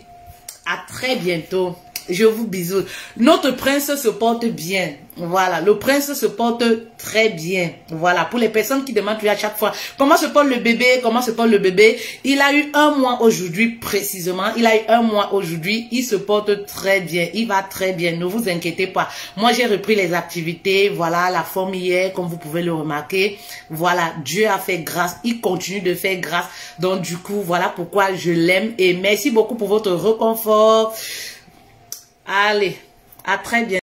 À très bientôt. Je vous bisous. Notre prince se porte bien. Voilà, le prince se porte très bien. Voilà, pour les personnes qui demandent à chaque fois comment se porte le bébé, comment se porte le bébé. Il a eu 1 mois aujourd'hui précisément. Il a eu 1 mois aujourd'hui. Il se porte très bien. Il va très bien. Ne vous inquiétez pas. Moi, j'ai repris les activités. Voilà, la forme hier, comme vous pouvez le remarquer. Voilà, Dieu a fait grâce. Il continue de faire grâce. Donc, du coup, voilà pourquoi je l'aime. Et merci beaucoup pour votre réconfort. Allez, à très bientôt.